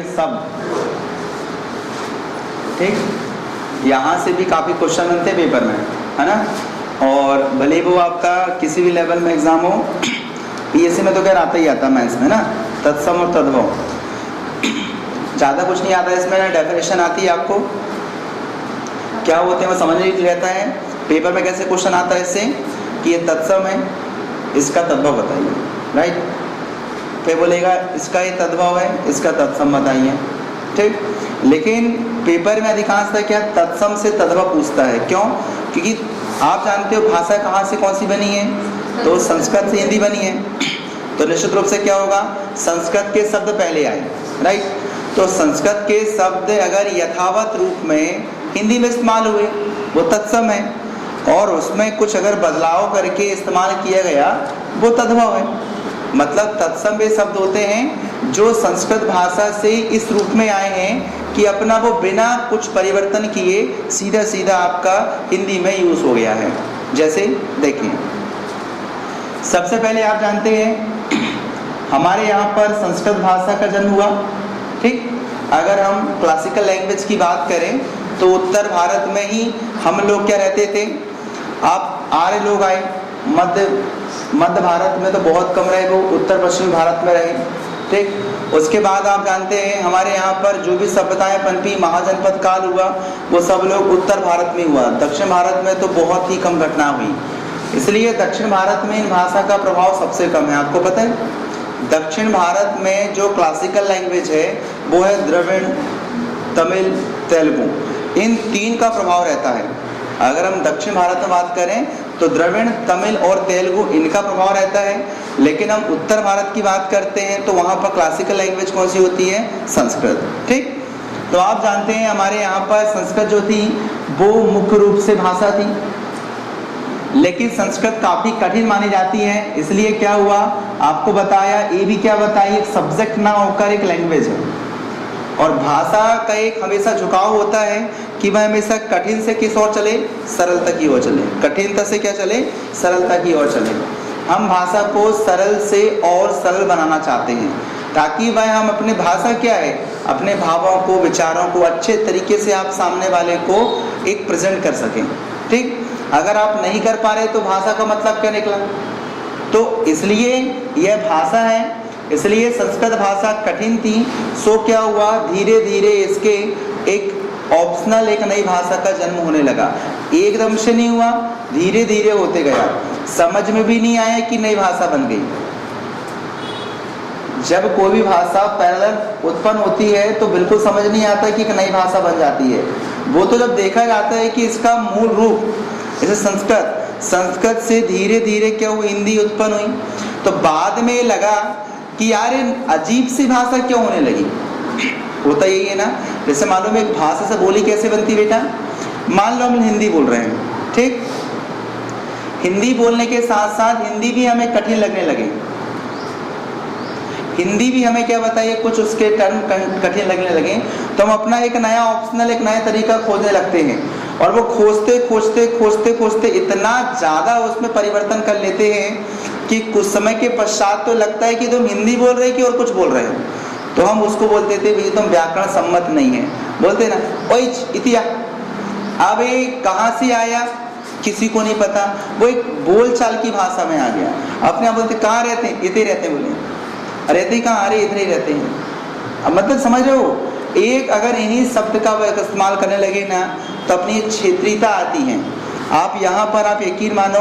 सब ठीक, यहाँ से भी काफ़ी क्वेश्चन बनते हैं पेपर में, है ना। और भले वो आपका किसी भी लेवल में एग्जाम हो, पीएससी में तो खैर आता ही आता, मैथ्स में ना तत्सम और तद्भव, ज़्यादा कुछ नहीं आता इसमें ना। डेफिनेशन आती है आपको, क्या होते हैं वो समझ नहीं रहता है। पेपर में कैसे क्वेश्चन आता है इससे कि ये तत्सम है, इसका तद्भव बताइए, राइट। फिर बोलेगा इसका ये तद्भव है, इसका तत्सम बताइए, ठीक। लेकिन पेपर में अधिकांशतः क्या तत्सम से तद्भव पूछता है, क्यों? क्योंकि आप जानते हो भाषा कहाँ से कौन सी बनी है, तो संस्कृत से हिंदी बनी है। तो निश्चित रूप से क्या होगा, संस्कृत के शब्द पहले आए, राइट। तो संस्कृत के शब्द अगर यथावत रूप में हिंदी में इस्तेमाल हुए वो तत्सम है, और उसमें कुछ अगर बदलाव करके इस्तेमाल किया गया वो तद्भव है। मतलब तत्सम वे शब्द होते हैं जो संस्कृत भाषा से इस रूप में आए हैं कि अपना वो बिना कुछ परिवर्तन किए सीधा सीधा आपका हिंदी में यूज हो गया है। जैसे देखिए, सबसे पहले आप जानते हैं हमारे यहाँ पर संस्कृत भाषा का जन्म हुआ, ठीक। अगर हम क्लासिकल लैंग्वेज की बात करें तो उत्तर भारत में ही हम लोग क्या रहते थे, आप आर्य लोग आए, मध्य भारत में तो बहुत कम रहे, वो उत्तर पश्चिमी भारत में रहे, ठीक। उसके बाद आप जानते हैं हमारे यहाँ पर जो भी सभ्यताएं पनपी, महाजनपद काल हुआ, वो सब लोग उत्तर भारत में हुआ। दक्षिण भारत में तो बहुत ही कम घटना हुई, इसलिए दक्षिण भारत में इन भाषा का प्रभाव सबसे कम है। आपको पता है दक्षिण भारत में जो क्लासिकल लैंग्वेज है वो है द्रविड़, तमिल, तेलुगु, इन तीन का प्रभाव रहता है। अगर हम दक्षिण भारत में बात करें तो द्रविड़, तमिल और तेलुगु इनका प्रभाव रहता है। लेकिन हम उत्तर भारत की बात करते हैं तो वहाँ पर क्लासिकल लैंग्वेज कौन सी होती है, संस्कृत, ठीक। तो आप जानते हैं हमारे यहाँ पर संस्कृत जो थी वो मुख्य रूप से भाषा थी, लेकिन संस्कृत काफ़ी कठिन मानी जाती है। इसलिए क्या हुआ, आपको बताया, ये भी क्या बताइए, एक सब्जेक्ट ना होकर एक लैंग्वेज है। और भाषा का एक हमेशा झुकाव होता है कि वह हमेशा कठिन से किस ओर चले, सरलता की ओर चले। कठिनता से क्या चले, सरलता की ओर चले। हम भाषा को सरल से और सरल बनाना चाहते हैं ताकि वह हम अपने भाषा क्या है, अपने भावों को, विचारों को अच्छे तरीके से आप सामने वाले को एक प्रेजेंट कर सकें, ठीक। अगर आप नहीं कर पा रहे तो भाषा का मतलब क्या निकला। तो इसलिए यह भाषा है, इसलिए संस्कृत भाषा कठिन थी। सो क्या हुआ, धीरे धीरे इसके एक ऑप्शनल एक नई भाषा का जन्म होने लगा। एकदम से नहीं हुआ, धीरे धीरे होते गया। समझ में भी नहीं आया कि नई भाषा बन गई। जब कोई भी भाषा पैरेलल उत्पन्न होती है तो बिल्कुल समझ नहीं आता कि एक नई भाषा बन जाती है। वो तो जब देखा जाता है कि इसका मूल रूप, जैसे संस्कृत से धीरे धीरे क्या हुई, हिंदी उत्पन्न हुई। तो बाद में लगा कि यार अजीब सी भाषा क्यों होने लगी। होता यही है ना, जैसे मालूम है एक भाषा से बोली कैसे बनती बेटा। मान लो हम हिंदी बोल रहे हैं, ठीक। हिंदी बोलने के साथ साथ हिंदी भी हमें कठिन लगने लगे। हिंदी भी हमें क्या बताइए, कुछ उसके टर्म कठिन लगने लगे, तो हम अपना एक नया ऑप्शनल, एक नया तरीका खोजने लगते हैं। और वो खोजते खोजते खोजते खोजते इतना ज़्यादा उसमें परिवर्तन कर लेते हैं कि कुछ समय के पश्चात तो लगता है कि तुम हिंदी बोल रहे कि और कुछ बोल रहे हो। तो हम उसको बोलते थे भाई तुम व्याकरण सम्मत नहीं है, बोलते ना ओए इतिया। अब ये कहाँ से आया किसी को नहीं पता, वो एक बोलचाल की भाषा में आ गया। अपने आप बोलते कहाँ रहते हैं, इतने रहते हैं, बोले रहते ही कहाँ, अरे इतने ही रहते हैं। अब मतलब समझ रहे हो, एक अगर इन्हीं शब्द का इस्तेमाल करने लगे ना तो अपनी एक क्षेत्रीयता आती है। आप यहाँ पर आप यकीन मानो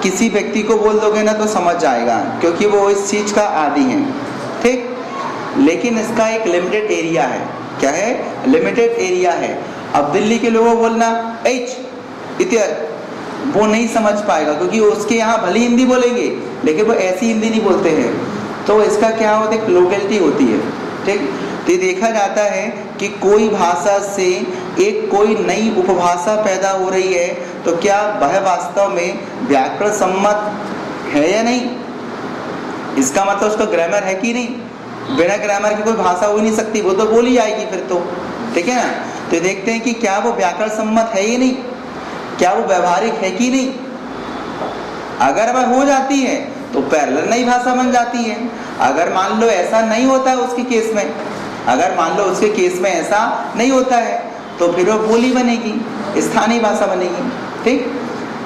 किसी व्यक्ति को बोल दोगे ना तो समझ जाएगा, क्योंकि वो इस चीज़ का आदी है, ठीक। लेकिन इसका एक लिमिटेड एरिया है। क्या है, लिमिटेड एरिया है। अब दिल्ली के लोगों को बोलना वो नहीं समझ पाएगा, क्योंकि उसके यहाँ भले हिंदी बोलेंगे लेकिन वो ऐसी हिंदी नहीं बोलते हैं। तो इसका क्या होता है, एक लोकेलिटी होती है, ठीक। तो ये देखा जाता है कि कोई भाषा से एक कोई नई उपभाषा पैदा हो रही है तो क्या वह वास्तव में व्याकरण सम्मत है या नहीं। इसका मतलब उसका ग्रामर है कि नहीं। बिना ग्रामर की कोई भाषा हो ही नहीं सकती, वो तो बोली जाएगी फिर तो, ठीक है ना। तो देखते हैं कि क्या वो व्याकरण सम्मत है या नहीं, क्या वो व्यवहारिक है कि नहीं। अगर वह हो जाती है तो पैरेलल नई भाषा बन जाती है। अगर मान लो ऐसा नहीं होता है उसके केस में, अगर मान लो उसके केस में ऐसा नहीं होता है तो फिर वो बोली बनेगी, स्थानीय भाषा बनेगी। ठीक,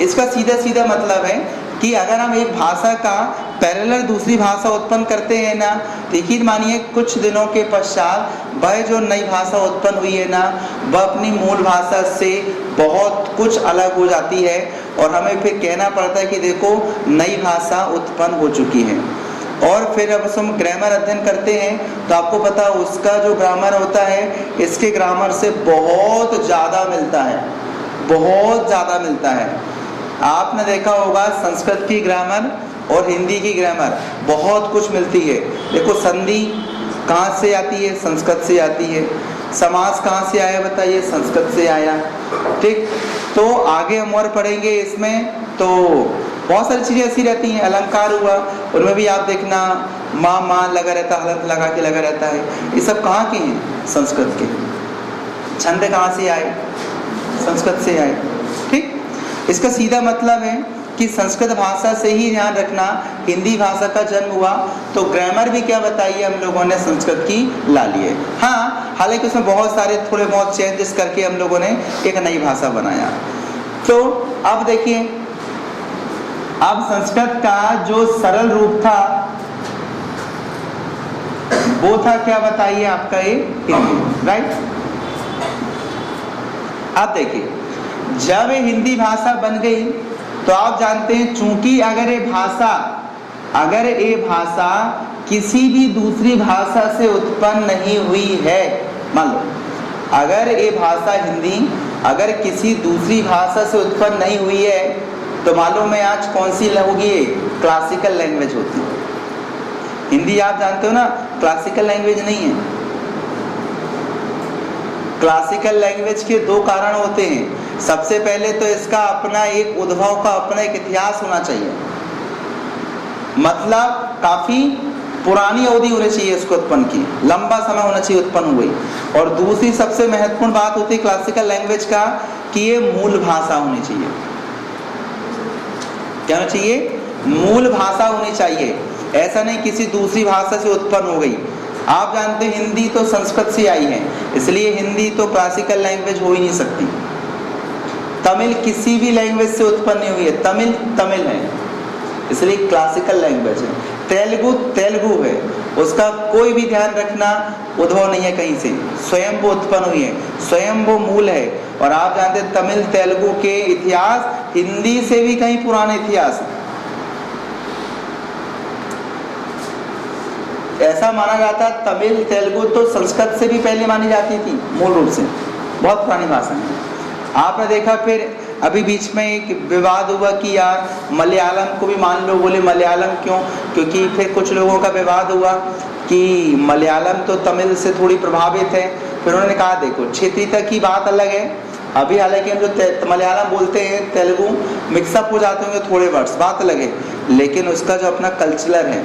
इसका सीधा सीधा मतलब है कि अगर हम एक भाषा का पैरेलल दूसरी भाषा उत्पन्न करते हैं ना, देखिए मानिए कुछ दिनों के पश्चात वह जो नई भाषा उत्पन्न हुई है ना, वह अपनी मूल भाषा से बहुत कुछ अलग हो जाती है और हमें फिर कहना पड़ता है कि देखो नई भाषा उत्पन्न हो चुकी है। और फिर अब हम ग्रामर अध्ययन करते हैं तो आपको पता उसका जो ग्रामर होता है इसके ग्रामर से बहुत ज़्यादा मिलता है, बहुत ज़्यादा मिलता है। आपने देखा होगा संस्कृत की ग्रामर और हिंदी की ग्रामर बहुत कुछ मिलती है। देखो संधि कहाँ से आती है, संस्कृत से आती है। समास कहाँ से आया बताइए, संस्कृत से आया। ठीक, तो आगे हम और पढ़ेंगे इसमें तो बहुत सारी चीज़ें ऐसी रहती हैं। अलंकार हुआ, उनमें भी आप देखना माँ लगा रहता है, हलंत लगा के लगा रहता है। ये सब कहाँ के हैं, संस्कृत के। छंद कहाँ से आए, संस्कृत से आए। ठीक, इसका सीधा मतलब है कि संस्कृत भाषा से ही ध्यान रखना हिंदी भाषा का जन्म हुआ। तो ग्रामर भी क्या बताइए हम लोगों ने संस्कृत की ला ली है। हाँ, हालांकि उसमें बहुत सारे थोड़े बहुत चेंजेस करके हम लोगों ने एक नई भाषा बनाया। तो अब देखिए, अब संस्कृत का जो सरल रूप था वो था क्या बताइए आपका, ये हिंदी, राइट। अब देखिए जब ये हिंदी भाषा बन गई तो आप जानते हैं चूंकि अगर ये भाषा किसी भी दूसरी भाषा से उत्पन्न नहीं हुई है, मान लो अगर ये भाषा हिंदी अगर किसी दूसरी भाषा से उत्पन्न नहीं हुई है तो मालूम है आज कौन सी होगी, क्लासिकल लैंग्वेज होती है। हिंदी आप जानते हो ना क्लासिकल लैंग्वेज नहीं है। क्लासिकल लैंग्वेज के दो कारण होते हैं। सबसे पहले तो इसका अपना एक उद्भव का अपना एक इतिहास होना चाहिए, मतलब काफी पुरानी अवधि होनी चाहिए इसको उत्पन्न की, लंबा समय होना चाहिए उत्पन्न हुई। और दूसरी सबसे महत्वपूर्ण बात होती है क्लासिकल लैंग्वेज का कि ये मूल भाषा होनी चाहिए। क्या होना चाहिए, मूल भाषा होनी चाहिए। ऐसा नहीं किसी दूसरी भाषा से उत्पन्न हो गई। आप जानते हैं हिंदी तो संस्कृत से आई है, इसलिए हिंदी तो क्लासिकल लैंग्वेज हो ही नहीं सकती। तमिल किसी भी लैंग्वेज से उत्पन्न नहीं हुई है, तमिल है इसलिए क्लासिकल लैंग्वेज है। तेलुगु है, उसका कोई भी ध्यान रखना उद्भव नहीं है कहीं से, स्वयं वो उत्पन्न हुई है, स्वयं वो मूल है। और आप जानते हैं तमिल तेलुगु के इतिहास हिंदी से भी कहीं पुराने इतिहास है। ऐसा माना जाता तमिल तेलुगु तो संस्कृत से भी पहले मानी जाती थी, मूल रूप से बहुत पुरानी भाषा है। आपने देखा फिर अभी बीच में एक विवाद हुआ कि यार मलयालम को भी मान लो, बोले मलयालम क्यों, क्योंकि फिर कुछ लोगों का विवाद हुआ कि मलयालम तो तमिल से थोड़ी प्रभावित है। फिर उन्होंने कहा देखो क्षेत्रीयता की बात अलग है, अभी हालांकि हम जो मलयालम बोलते हैं तेलुगु मिक्सअप हो जाते होंगे थोड़े वर्ड्स, बात अलग है, लेकिन उसका जो अपना कल्चरल है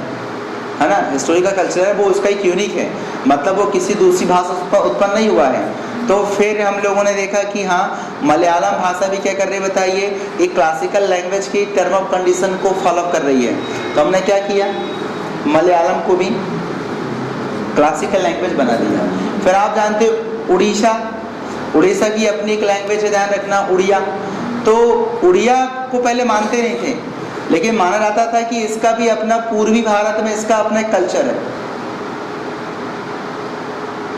ना, हिस्टोरिकल कल्चर है, वो उसका एक यूनिक है, मतलब वो किसी दूसरी भाषा से उत्पन्न नहीं हुआ है। तो फिर हम लोगों ने देखा कि हाँ मलयालम भाषा भी क्या कर रही है बताइए, एक क्लासिकल लैंग्वेज की टर्म ऑफ कंडीशन को फॉलो कर रही है। तो हमने क्या किया, मलयालम को भी क्लासिकल लैंग्वेज बना दिया। फिर आप जानते हो उड़ीसा की अपनी एक लैंग्वेज है, ध्यान रखना, उड़िया। तो उड़िया को पहले मानते नहीं थे, लेकिन माना जाता था कि इसका भी अपना पूर्वी भारत में इसका अपना एक कल्चर है।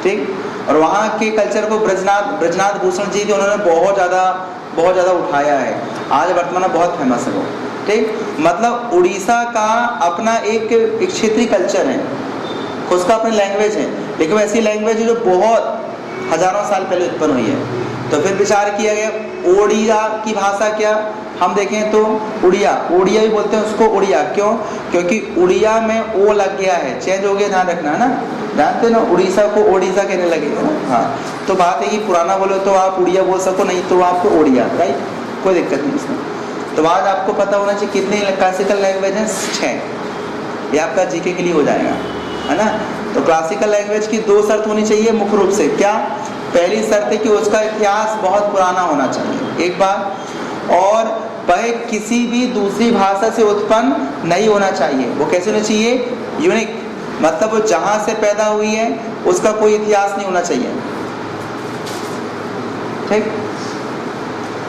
ठीक, और वहाँ के कल्चर को ब्रजनाथ भूषण जी थे, उन्होंने बहुत ज़्यादा उठाया है, आज वर्तमान में बहुत फेमस है वो। ठीक, मतलब उड़ीसा का अपना एक क्षेत्रीय कल्चर है, उसका अपनी लैंग्वेज है, लेकिन ऐसी लैंग्वेज है जो बहुत हजारों साल पहले उत्पन्न हुई है। तो फिर विचार किया गया ओडिया की भाषा क्या, हम देखें तो उड़िया भी बोलते हैं उसको उड़िया, क्यों, क्योंकि उड़िया में ओ लग गया है, चेंज हो गया, ध्यान रखना है ना, जानते ना उड़ीसा को ओडिशा कहने लगे ना। हाँ, तो बात है कि पुराना बोलो तो आप उड़िया बोल सको, नहीं तो आपको ओडिया, राइट, कोई दिक्कत नहीं इसमें। तो आज आपको पता होना चाहिए कितनी क्लासिकल लैंग्वेज है, 6। ये आपका जीके के लिए हो जाएगा, है ना। तो क्लासिकल लैंग्वेज की 2 शर्त होनी चाहिए मुख्य रूप से। क्या, पहली शर्त है कि उसका इतिहास बहुत पुराना होना चाहिए, एक बात, और वह किसी भी दूसरी भाषा से उत्पन्न नहीं होना चाहिए। वो कैसे होना चाहिए, यूनिक, मतलब वो जहां से पैदा हुई है उसका कोई इतिहास नहीं होना चाहिए। ठीक,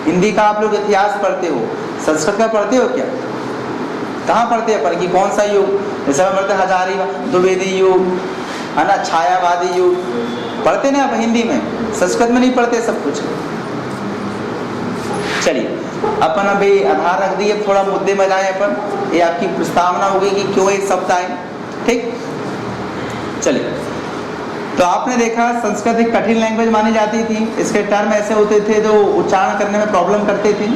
हिंदी का आप लोग इतिहास पढ़ते हो, संस्कृत का पढ़ते हो क्या? कहाँ पढ़ते हैं? पर कि कौन सा युग, जैसे हम पढ़ते हजारी द्विवेदी युग, है ना, छायावादी युग, पढ़ते ना आप हिंदी में, संस्कृत में नहीं पढ़ते सब कुछ। चलिए अपन अभी आधार रख दिए, थोड़ा मुद्दे में जाए अपन, ये आपकी प्रस्तावना होगी कि क्यों ये शब्द आए। ठीक, चलिए, तो आपने देखा संस्कृत एक कठिन लैंग्वेज मानी जाती थी, इसके टर्म ऐसे होते थे जो उच्चारण करने में प्रॉब्लम करते थे।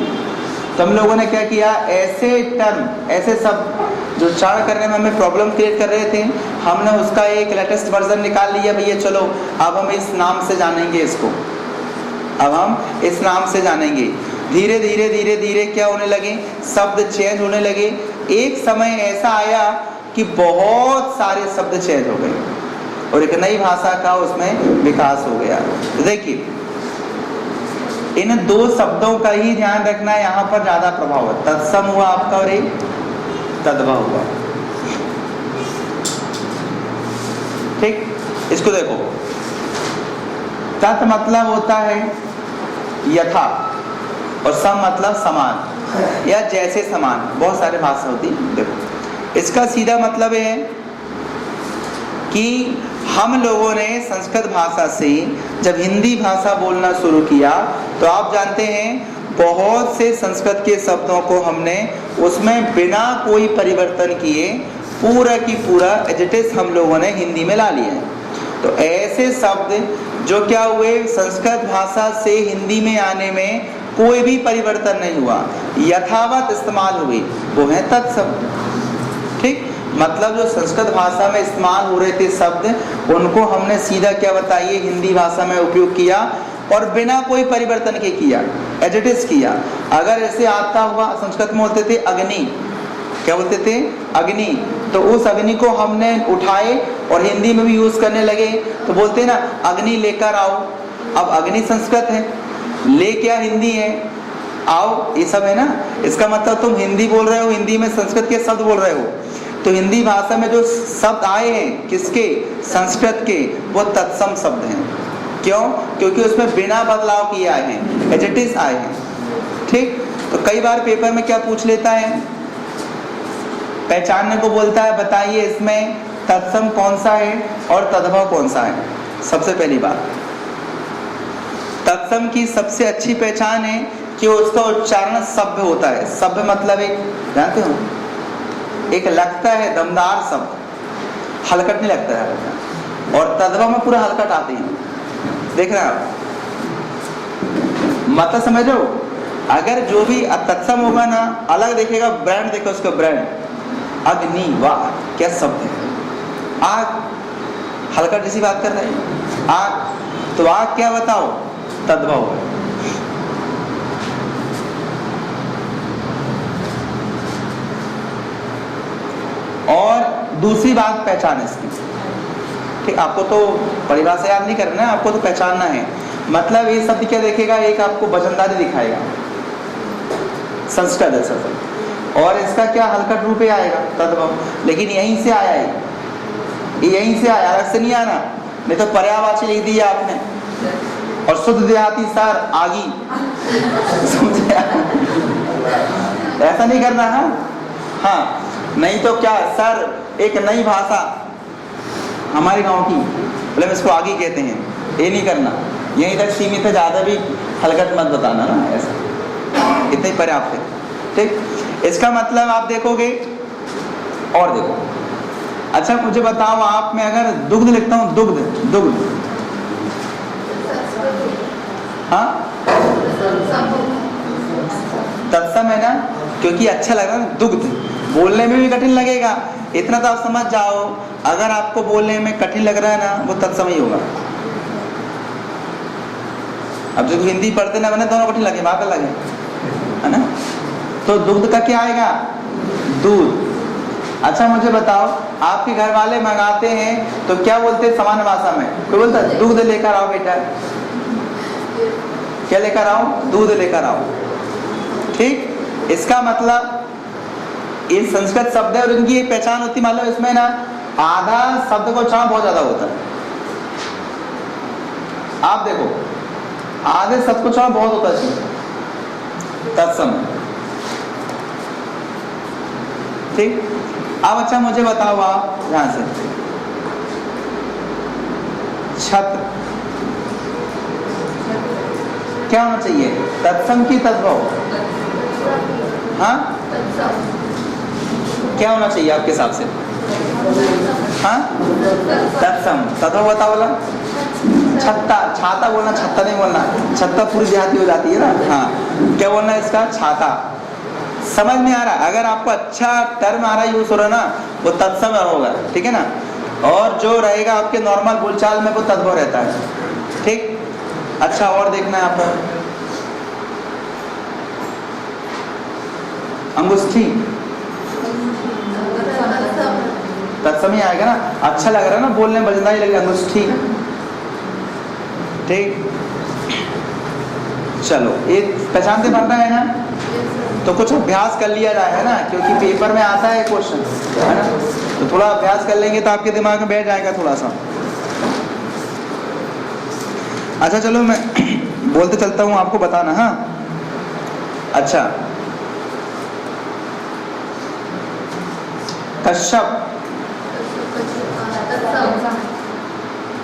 तो हम लोगों ने क्या किया, ऐसे टर्म, ऐसे शब्द जो उच्चारण करने में हमें प्रॉब्लम क्रिएट कर रहे थे, हमने उसका एक लेटेस्ट वर्जन निकाल लिया। भैया चलो अब हम इस नाम से जानेंगे इसको, अब हम इस नाम से जानेंगे। धीरे धीरे धीरे धीरे क्या होने लगे, शब्द चेंज होने लगे। एक समय ऐसा आया कि बहुत सारे शब्द चेंज हो गए और एक नई भाषा का उसमें विकास हो गया। तो देखिए इन दो शब्दों का ही ध्यान रखना है, यहाँ पर ज्यादा प्रभाव है। तत्सम हुआ आपका और एक तद्भव हुआ। ठीक, इसको देखो, तत् मतलब होता है यथा और सम मतलब समान या जैसे समान, बहुत सारे भाषा होती है। देखो इसका सीधा मतलब है कि हम लोगों ने संस्कृत भाषा से जब हिंदी भाषा बोलना शुरू किया तो आप जानते हैं बहुत से संस्कृत के शब्दों को हमने उसमें बिना कोई परिवर्तन किए पूरा की पूरा एज इट इज हम लोगों ने हिंदी में ला लिया है। तो ऐसे शब्द जो क्या हुए, संस्कृत भाषा से हिंदी में आने में कोई भी परिवर्तन नहीं हुआ, यथावत इस्तेमाल हुए, वो है तत्शब्द। ठीक, मतलब जो संस्कृत भाषा में इस्तेमाल हो रहे थे शब्द, उनको हमने सीधा क्या बताइए हिंदी भाषा में उपयोग किया और बिना कोई परिवर्तन के किया, एज इट इज किया। अगर ऐसे आता हुआ, संस्कृत में बोलते थे अग्नि, क्या बोलते थे, अग्नि, तो उस अग्नि को हमने उठाए और हिंदी में भी यूज करने लगे, तो बोलते ना अग्नि लेकर आओ। अब अग्नि संस्कृत है, ले क्या हिंदी है, आओ ये सब है ना। इसका मतलब तुम हिंदी बोल रहे हो, हिंदी में संस्कृत के शब्द बोल रहे हो, तो हिंदी भाषा में जो शब्द आए हैं किसके, संस्कृत के, वो तत्सम शब्द हैं। क्यों? क्योंकि उसमें बिना बदलाव किए आए हैं, एज इट इज आए हैं। ठीक, तो कई बार पेपर में क्या पूछ लेता है, पहचानने को बोलता है, बताइए इसमें तत्सम कौन सा है और तद्भव कौन सा है। सबसे पहली बात, तत्सम की सबसे अच्छी पहचान है कि उसका उच्चारण सभ्य होता है। सभ्य मतलब एक, जानते हो, एक लगता है दमदार शब्द, हलकट नहीं लगता है, और तद्भव में पूरा हलकट आते हैं। देख रहे हैं आप, मतलब समझ रहे हो, अगर जो भी तत्सम होगा ना, अलग देखेगा, ब्रांड देखो उसका, ब्रांड अग्नि, वाह क्या शब्द है। आग, हलकट जैसी बात कर रहे हैं, आग, तो आग क्या बताओ, तद्भव है। और दूसरी बात पहचान इसकी, ठीक, आपको तो परिभाषा याद नहीं करना है, आपको तो पहचानना है। मतलब ये शब्द क्या देखेगा, एक आपको वजनदारी दिखाएगा, संस्कृत है शब्द, और इसका क्या हलकट रूप आएगा, तद्भव, लेकिन यहीं से आया है, यहीं से आया, अलग से नहीं आना, नहीं तो पर्यायवाची लिख दिया आपने, और शुद्ध देहाती सार आगी, समझे? ऐसा नहीं करना है। हाँ, नहीं तो क्या सर एक नई भाषा हमारे गांव की, मतलब इसको आगे कहते हैं, ये नहीं करना, यहीं तक सीमित है, ज़्यादा भी हलकट मत बताना ना, ऐसा इतना ही पर्याप्त है। ठीक, इसका मतलब आप देखोगे और देखो। अच्छा मुझे बताओ, आप में अगर दुग्ध लिखता हूँ, दुग्ध, दुग्ध, हाँ तत्सम है ना, क्योंकि अच्छा लग रहा है दुग्ध, बोलने में भी कठिन लगेगा, इतना तो आप समझ जाओ। अगर आपको बोलने में कठिन लग रहा है ना, वो तत्सम ही होगा। अब जो हिंदी पढ़ते ना, मैंने दोनों कठिन लगे, बात अलग है ना। तो दुग्ध का क्या आएगा, दूध। अच्छा मुझे बताओ, आपके घर वाले मंगाते हैं तो क्या बोलते हैं सामान्य भाषा में, कोई बोलता है दूध लेकर आओ बेटा, क्या लेकर आओ, दूध लेकर आओ। ठीक, इसका मतलब ये संस्कृत शब्द है और इनकी एक पहचान होती, मान लो इसमें ना आधा शब्द का उच्चारण बहुत ज्यादा होता है। आप देखो आधे शब्द का उच्चारण बहुत होता है तत्सम। ठीक, अब अच्छा मुझे बताओ आप ध्यान से, छत क्या होना चाहिए, तत्सम की तद्भव? हाँ, क्या होना चाहिए आपके हिसाब से? हाँ, तत्सम। तद्भव बताओ बोला, छत्ता, छाता बोलना, छत्ता नहीं बोलना, छत्ता पूरी देहाती हो जाती है ना। हाँ, क्या बोलना है इसका? छाता। समझ में आ रहा है? अगर आपको अच्छा टर्म आ रहा है, यूज हो रहा है ना, वो तत्सम होगा, ठीक है ना। और जो रहेगा आपके नॉर्मल बोलचाल में वो तद्भव रहता है। ठीक, अच्छा और देखना है आप, अंगुष्ठी तत्सम ही आएगा ना। अच्छा लग रहा है ना बोलने में, बजदा ही लगेगा, अंगुष्ठी। ठीक, चलो ये पहचानते बन रहा है ना। तो कुछ अभ्यास कर लिया जाए, है ना, क्योंकि पेपर में आता है क्वेश्चन, है ना। तो थोड़ा अभ्यास कर लेंगे तो आपके दिमाग में बैठ जाएगा थोड़ा सा। अच्छा चलो मैं बोलते चलता हूँ, आपको बताना। हाँ, अच्छा, कश्यप,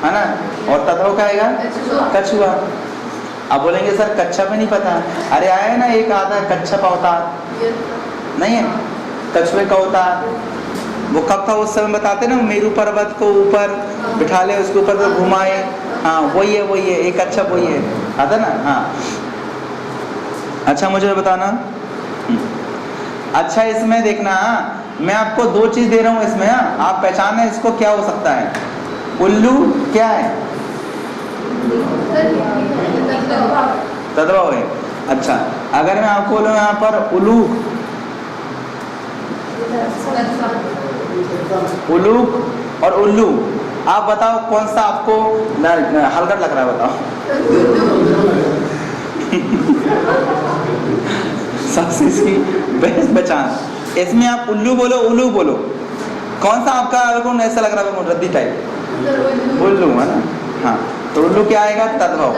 है ना, और तद्भव क्या आएगा? कछुआ। अब बोलेंगे सर कच्छप में नहीं पता। अरे आया ना एक आता है कच्छप अवतार, नहीं है, कछुए का अवतार। वो कब था उस समय बताते ना, मेरू पर्वत को ऊपर बिठा ले, उसके ऊपर तो घुमाए। हाँ वही है, वही है, एक कच्छप वही है, आता ना। हाँ, अच्छा मुझे बताना। अच्छा इसमें देखना, मैं आपको दो चीज दे रहा हूँ इसमें। आप पहचानना इसको क्या हो सकता है। उल्लू क्या है? तद्भव है। अच्छा, अगर मैं आपको बोलूं यहाँ पर उलूक, उलूक और उल्लू, आप बताओ कौन सा आपको हलकट लग रहा है, बताओ। सबसे इसकी बेस्ट पहचान, इसमें आप उल्लू बोलो, उल्लू बोलो, कौन सा आपका बिल्कुल ऐसा लग रहा है, रद्दी टाइप? उल्लू, है ना। हाँ, तो उल्लू क्या आएगा? तद्भव।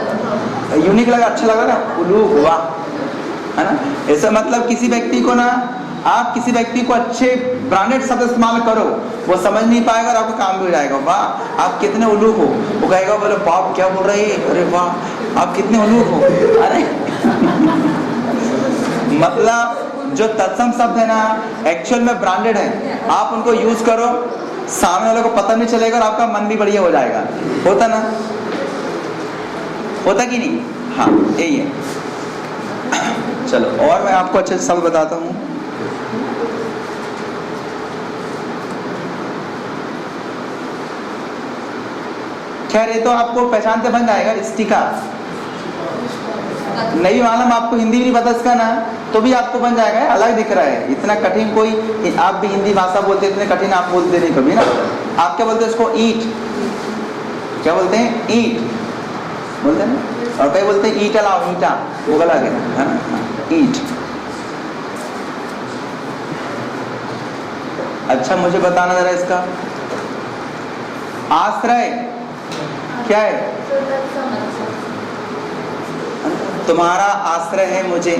यूनिक लगा, अच्छा लगा ना, उल्लू, वाह, है ना। ऐसा मतलब किसी व्यक्ति को ना, आप किसी व्यक्ति को अच्छे ब्रांडेड शब्द इस्तेमाल करो, वो समझ नहीं पाएगा और आपका काम भी हो जाएगा। वाह आप कितने उल्लू हो, वो कहेगा बोले बाप क्या बोल रहे हैं, अरे वाह आप कितने उल्लू हो। अरे मतलब जो तत्सम शब्द है ना, एक्चुअल में ब्रांडेड है, आप उनको यूज करो, सामने वाले को पता नहीं चलेगा और आपका मन भी बढ़िया हो जाएगा। होता ना, होता कि नहीं? हाँ यही है। चलो और मैं आपको अच्छे से शब्द बताता हूँ। खैर ये तो आपको पहचानते बन जाएगा। स्टिका नहीं मालूम आपको, हिंदी भी नहीं पता इसका ना, तो भी आपको बन जाएगा, अलग दिख रहा है। इतना कठिन कोई, आप भी हिंदी भाषा बोलते, इतने कठिन आप बोलते नहीं कभी ना। आप क्या बोलते हैं इसको? ईट, क्या बोलते हैं? ईट बोलते हैं ना, और कई बोलते हैं ईटा लाओ, ईटा, वो गला गया, है ना, ईट। अच्छा मुझे बताना जरा इसका आश्रय क्या है? तुम्हारा आश्रय है मुझे,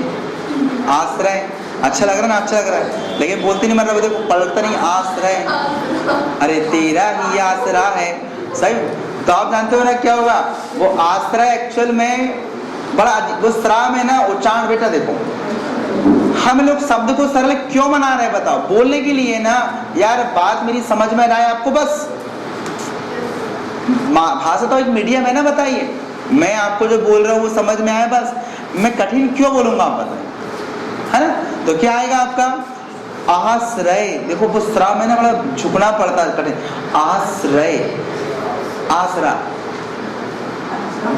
आश्रय अच्छा लग रहा है ना, अच्छा लग रहा है, लेकिन बोलते नहीं, मतलब देखो पलटता नहीं, आश्रय, अरे तेरा ही आसरा है, सही। तो आप जानते हो ना क्या होगा, वो आश्रय एक्चुअल में बड़ा वो स्रा में ना उच्चारण, बेटा देखो हम लोग शब्द को सरल क्यों बना रहे हैं बताओ? बोलने के लिए ना यार, बात मेरी समझ में आए आपको, बस भाषा तो एक मीडियम है ना, बताइए। मैं आपको जो बोल रहा हूँ वो समझ में आए, बस मैं कठिन क्यों बोलूंगा आप बताइए, है ना। तो क्या आएगा आपका? आश्रय। देखो वो स्रा में ना बड़ा झुकना पड़ता है, कठिन। आश्रय, आसरा,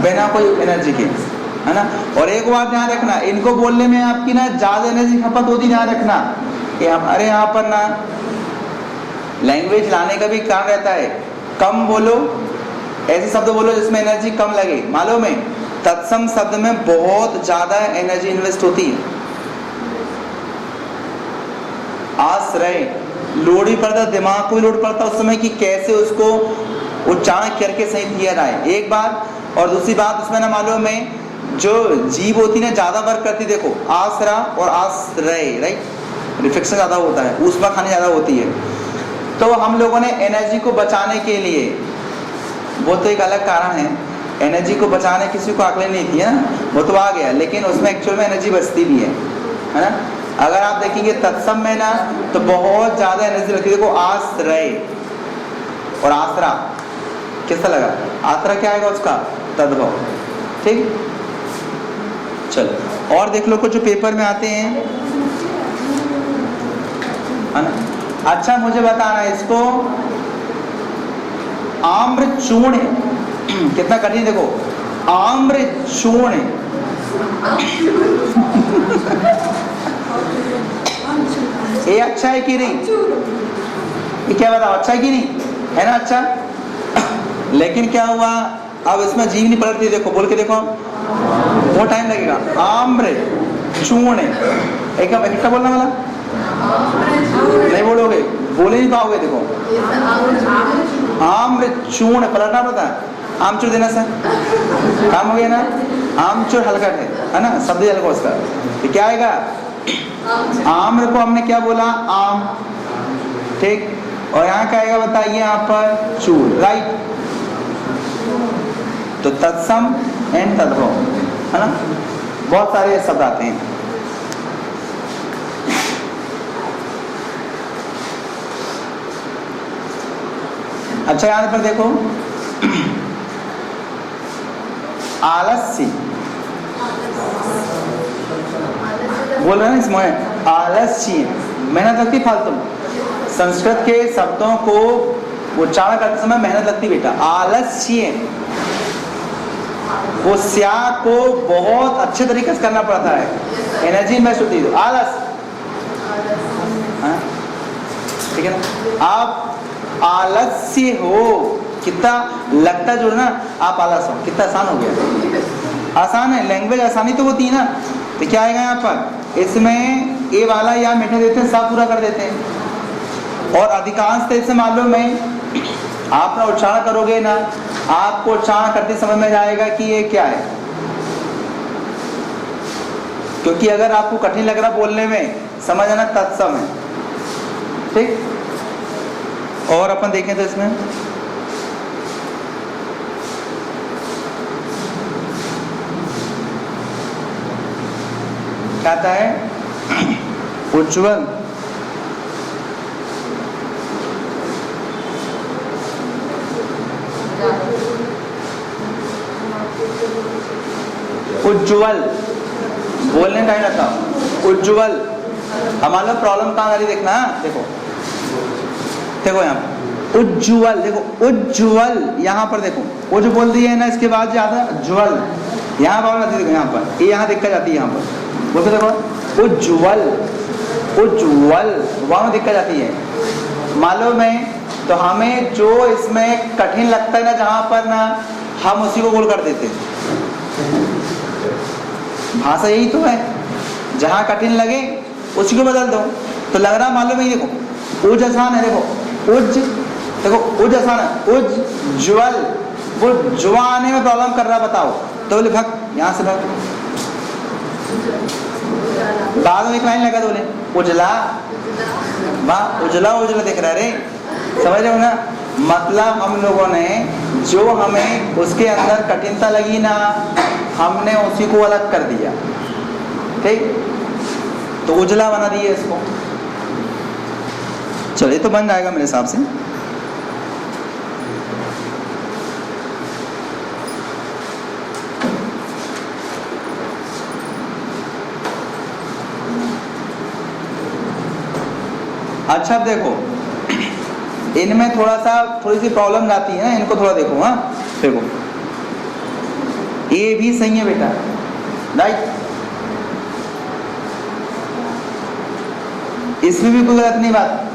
बिना कोई एनर्जी के, है ना। और एक बात ध्यान रखना, इनको बोलने में आपकी ना ज्यादा एनर्जी खपत होती, ध्यान रखना। अरे यहाँ पर ना लैंग्वेज लाने का भी काम रहता है, कम बोलो, ऐसे शब्द बोलो जिसमें एनर्जी कम लगे। मालूम है तत्सम शब्द में बहुत ज्यादा एनर्जी इन्वेस्ट होती है। आश्रय, लोड भी पड़ता है, दिमाग को भी लोड पड़ता है उस समय कि कैसे उसको उच्चारण करके सही किया जाए, एक बात। और दूसरी बात उसमें ना मालूम है जो जीभ होती है ना ज़्यादा वर्क करती, देखो आसरा और आश्रय, राइट, रिफ्लेक्शन ज़्यादा होता है, ऊष्मा खानी ज़्यादा होती है। तो हम लोगों ने एनर्जी को बचाने के लिए, वो तो एक अलग कारण है, एनर्जी को बचाने किसी को अकल नहीं थी है ना, वो तो आ गया, लेकिन उसमें एक्चुअल में एनर्जी बचती भी है ना। अगर आप देखेंगे तत्सम में ना तो बहुत ज़्यादा एनर्जी लगती है। देखो आश्रय और आसरा कैसा लगा, आसरा क्या आएगा उसका, तद्भव, ठीक। चलो और देख लो कुछ जो पेपर में आते हैं है ना। अच्छा मुझे बताना इसको, आम्र चूर्ण कितना कठिन, देखो आम्र चूर्ण ये अच्छा है कि नहीं, ये क्या बताओ अच्छा है कि नहीं, है ना अच्छा। लेकिन क्या हुआ, अब इसमें जीव नहीं पलटती, देखो बोल के देखो, बहुत टाइम लगेगा। आम्र चूर्ण, एक इकट्ठा बोलना वाला नहीं बोलोगे, बोले नहीं पाओगे। देखो आम्र चूर्ण पलटना पड़ता है, आमचूर देना सर काम हो गया ना, आमचूर हलकट है ना, शब्द हल्का उसका, तो क्या आएगा, आम्र को हमने क्या बोला, आम, ठीक। और यहाँ क्या आएगा बताइए, यहाँ पर चूर, राइट। तो तत्सम एंड तद्भव है ना, बहुत सारे शब्द आते हैं। अच्छा यहाँ पर देखो आलस्य, बोल रहे हैं इसमें आलस्य, मेहनत लगती फालतू। संस्कृत के शब्दों को उच्चारण करते समय मेहनत लगती बेटा, आलस्य, वो स्या को बहुत अच्छे तरीके से करना पड़ता है, एनर्जी इन्वेस्ट होती है, आलस, ठीक है ना। आप आलस्य हो, कितना लगता जो ना आप आलस हो, कितना आसान हो गया, आसान है, लैंग्वेज आसानी तो होती है ना। तो क्या आएगा यहाँ पर, इसमें ए वाला या मिटा देते हैं, सब पूरा कर देते हैं। और अधिकांश तो इससे मालूम है, आप ना उच्चारण करोगे ना, आपको उच्चारण करते समझ में जाएगा कि ये क्या है, क्योंकि अगर आपको कठिन लग रहा बोलने में, समझ आना तत्सम है, ठीक। और अपन देखें तो इसमें क्या आता है, उज्ज्वल, उज्ज्वल बोलने का ही लगता, उज्ज्वल। हमारा प्रॉब्लम कहाँ आ रही देखना, देखो देखो यहाँ पर उज्ज्वल, देखो उज्ज्वल, यहाँ पर देखो वो जो बोल दी है ना, इसके बाद ज्यादा ज्वल, यहाँ पर देखो, यहाँ पर ये यहाँ दिक्कत जाती है, यहाँ पर बोलते देखो उज्ज्वल, उज्ज्वल वहाँ दिक्कत जाती है, मालूम है। तो हमें जो इसमें कठिन लगता है ना, जहाँ पर ना, हम उसी को गोल कर देते हैं। भाषा यही तो है, जहाँ कठिन लगे उसी को बदल दो। तो लग रहा मालूम है, देखो उज आसान है, देखो उज, देखो उज आसान है, उज्ज्वल, वो जुआ आने में प्रॉब्लम कर रहा, बताओ। तो बोले भग, यहाँ से भग, बाद में एक लाइन लगा, तो बोले उजला, वाह उजला उजला दिख रहा रे, समझ रहे हो ना। मतलब हम लोगों ने जो हमें उसके अंदर कठिनता लगी ना, हमने उसी को अलग कर दिया, ठीक। तो उजला बना दिया इसको। चलिए तो बन जाएगा मेरे हिसाब से। अच्छा अब देखो, इनमें थोड़ी सी प्रॉब्लम आती है ना, इनको थोड़ा देखो। हाँ देखो, ये भी सही है बेटा, राइट, इसमें भी कोई गलत नहीं बात,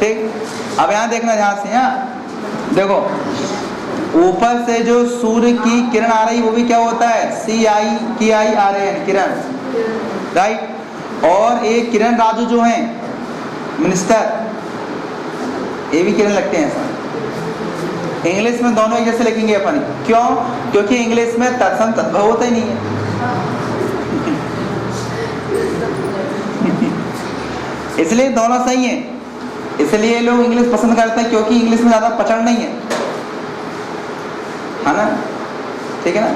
ठीक। अब यहां देखना ध्यान से, यहाँ देखो ऊपर से जो सूर्य की किरण आ रही, वो भी क्या होता है, सी आई की आई आ रहे हैं किरण, राइट। और एक किरण राजू जो हैं मिनिस्टर, ये भी किरण लगते हैं ऐसा। इंग्लिश में दोनों एक जैसे लिखेंगे अपन, क्यों? क्योंकि इंग्लिश में तत्सम तद्भव होता ही नहीं है। इसलिए दोनों सही है, इसलिए लोग इंग्लिश पसंद करते हैं, क्योंकि इंग्लिश में ज्यादा पचड़ नहीं है ना, ठीक है ना।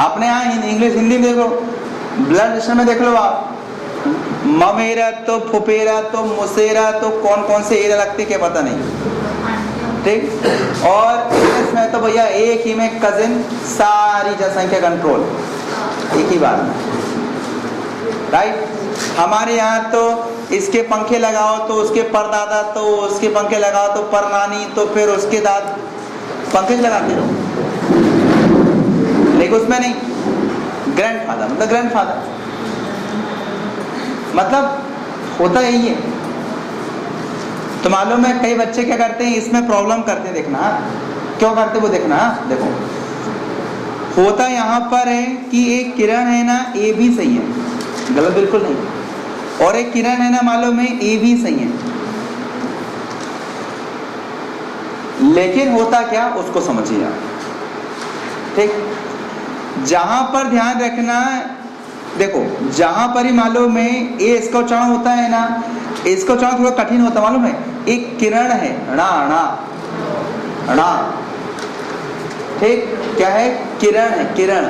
आपने यहाँ इंग्लिश हिंदी में देखो, ब्लड प्रेशर में देख लो आप, ममेरा तो फुपेरा तो मुसेरा तो कौन कौन से एरा लगते क्या पता नहीं, ठीक। और इंग्लिश में तो भैया एक ही में कजिन सारी जनसंख्या कंट्रोल, एक ही बार में, राइट। हमारे यहाँ तो इसके पंखे लगाओ तो उसके परदादा, तो उसके पंखे लगाओ तो परनानी, तो फिर उसके दाद, पंखे लगाते रहो। लेकिन उसमें नहीं, ग्रैंडफादर मतलब ग्रैंडफादर, मतलब होता यही है। तो मालूम है कई बच्चे क्या करते हैं, इसमें प्रॉब्लम करते हैं, देखना क्यों करते वो देखना। देखो होता यहाँ पर है कि एक किरण है ना, ए भी सही है, गलत बिल्कुल नहीं, और एक किरण है ना मालूम है ए भी सही है, लेकिन होता क्या उसको समझिए आप, ठीक। जहां पर ध्यान रखना, देखो जहां पर ही मालूम है ए इसका उच्चारण होता है ना, इसका उच्चारण थोड़ा कठिन होता है मालूम है। एक किरण है णा णा णा, ठीक, क्या है? किरण है, किरण।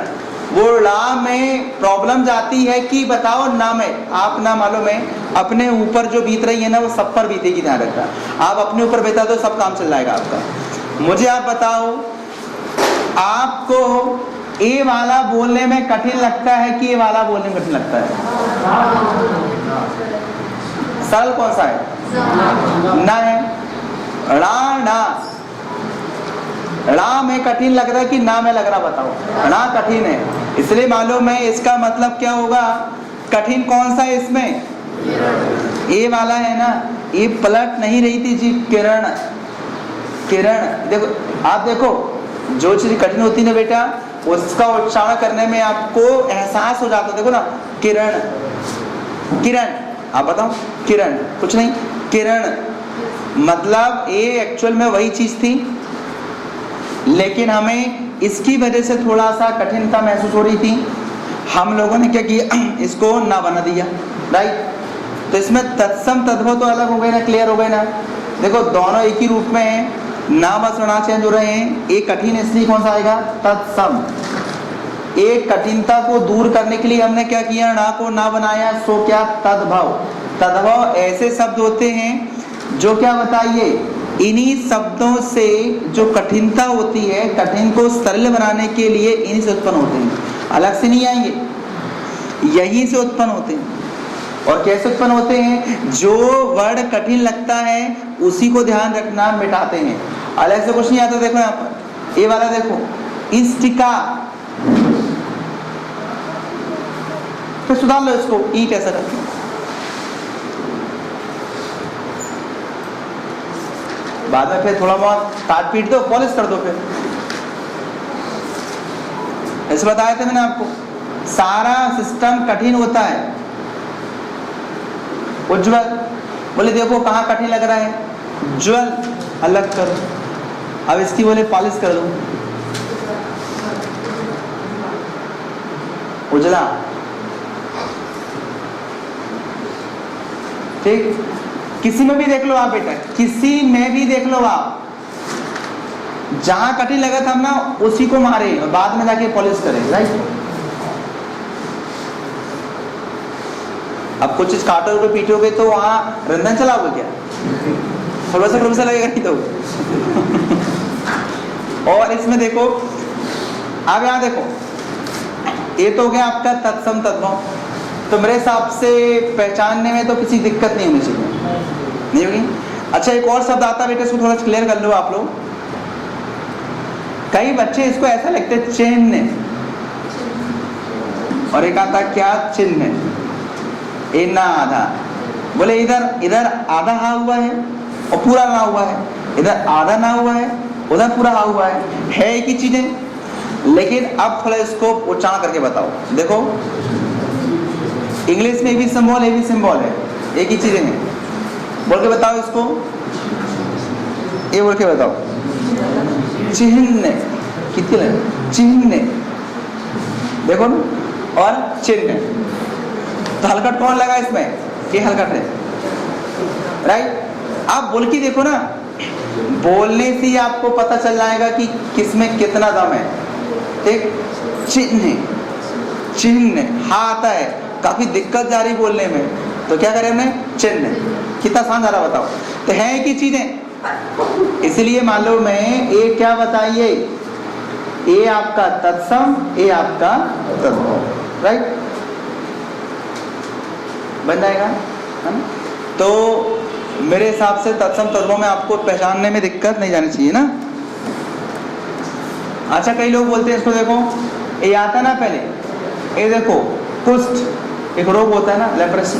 वो ला में प्रॉब्लम जाती है कि बताओ ना में, आप ना मालूम है अपने ऊपर जो बीत रही है ना वो सब पर बीतेगी, ध्यान रखना। आप अपने ऊपर बीता तो सब काम चल जाएगा आपका। मुझे आप बताओ, आपको ए वाला बोलने में कठिन लगता है कि ए वाला बोलने में कठिन लगता है? सरल कौन सा है? ना है। णा ना, णा में कठिन लग रहा है कि ना में लग रहा, बताओ। णा कठिन है, इसलिए मालूम है इसका मतलब क्या होगा, कठिन कौन सा है इसमें? ए वाला है ना, ये पलट नहीं रही थी जी, किरण किरण। देखो आप देखो, जो चीज कठिन होती है ना बेटा, उसका उच्चारण करने में आपको एहसास हो जाता है। देखो ना, किरण किरण, आप बताओ किरण, कुछ नहीं, किरण मतलब ये एक्चुअल में वही चीज थी, लेकिन हमें इसकी वजह से थोड़ा सा कठिनता महसूस हो रही थी। हम लोगों ने क्या किया, इसको ना बना दिया, राइट। तो इसमें तत्सम तद्भव तो अलग हो गए ना, क्लियर हो गए ना। देखो दोनों एक ही रूप में है, ना बस णा चेंज हो रहे हैं। एक कठिन इसलिए कौन सा आएगा? तत्सम। एक कठिनता को दूर करने के लिए हमने क्या किया, णा को ना बनाया, सो क्या? तद्भव। तद्भव ऐसे शब्द होते हैं जो क्या बताइए, इन्हीं शब्दों से जो कठिनता होती है, कठिन को सरल बनाने के लिए इन्हीं से उत्पन्न होते हैं, अलग से नहीं आएंगे, यहीं से उत्पन्न होते हैं। और कैसे उत्पन्न होते हैं? जो वर्ड कठिन लगता है उसी को ध्यान रखना, मिटाते हैं, अलग से कुछ नहीं आता। देखो यहाँ पर ये वाला देखो, इष्टिका, फिर सुधार लो इसको, ई कैसा करते हैं, बाद में फिर थोड़ा बहुत काट पीट दो, पॉलिश कर दो। फिर ऐसे बताया था मैंने आपको, सारा सिस्टम कठिन होता है। उज्ज्वल, बोले देखो कहाँ कठिन लग रहा है, ज्वल अलग करो। अब इसकी बोले पॉलिश कर दो, उजला, ठीक। किसी में भी देख लो आप बेटा, किसी में भी देख लो आप, जहां कठिन लगा था हम ना उसी को मारे और बाद में जाके पॉलिश करें, राइट। अब कुछ चीज काटोगे पीटोगे तो वहां रंधन चलाओगे क्या? थोड़ा सा लगेगा नहीं तो। और इसमें देखो, अब यहाँ देखो, ये तो हो गया आपका तत्सम तद्भव। तो मेरे हिसाब से पहचानने में तो किसी दिक्कत नहीं होनी चाहिए, नहीं होगी। अच्छा एक और शब्द आता है बेटा, इसको थोड़ा क्लियर कर लो आप लोग। कई बच्चे इसको ऐसा लिखते हैं चिन्ह, और एक आता क्या? चिन्ह। इना आधा, बोले इधर आधा हा हुआ है और पूरा ना हुआ है, इधर आधा ना हुआ है उधर पूरा हा हुआ है एक ही चीजें। लेकिन अब थोड़ा इसको उच्चारण करके बताओ। देखो इंग्लिश में भी सिंबल, ए भी सिंबल है, एक ही चीजें हैं। बोल के बताओ इसको, ये बोल के बताओ। चिन्ह, कितने लगे? चिन्ह, देखो ना, और चिन्ह। तो हलकट कौन लगा इसमें? ये हलकट है, राइट। आप बोल के देखो ना, बोलने से ही आपको पता चल जाएगा कि किसमें कितना दम है। ठीक, चिन्ह, चिन्ह हाँ आता है, काफी दिक्कत जा रही बोलने में, तो क्या करें हमने? चिन्ह। कितना आसान जा रहा बताओ। तो है एक ही चीजें, इसलिए मान लो मैं ए क्या बताइए, ए आपका तत्सम, ए आपका तद्भव, राइट, बन जाएगा, है ना। तो मेरे हिसाब से तत्सम तद्भव में आपको पहचानने में दिक्कत नहीं जानी चाहिए ना। अच्छा, कई लोग बोलते हैं इसको देखो, ये आता है ना पहले, ये देखो कुष्ठ, एक रोग होता है ना, लेप्रेसी,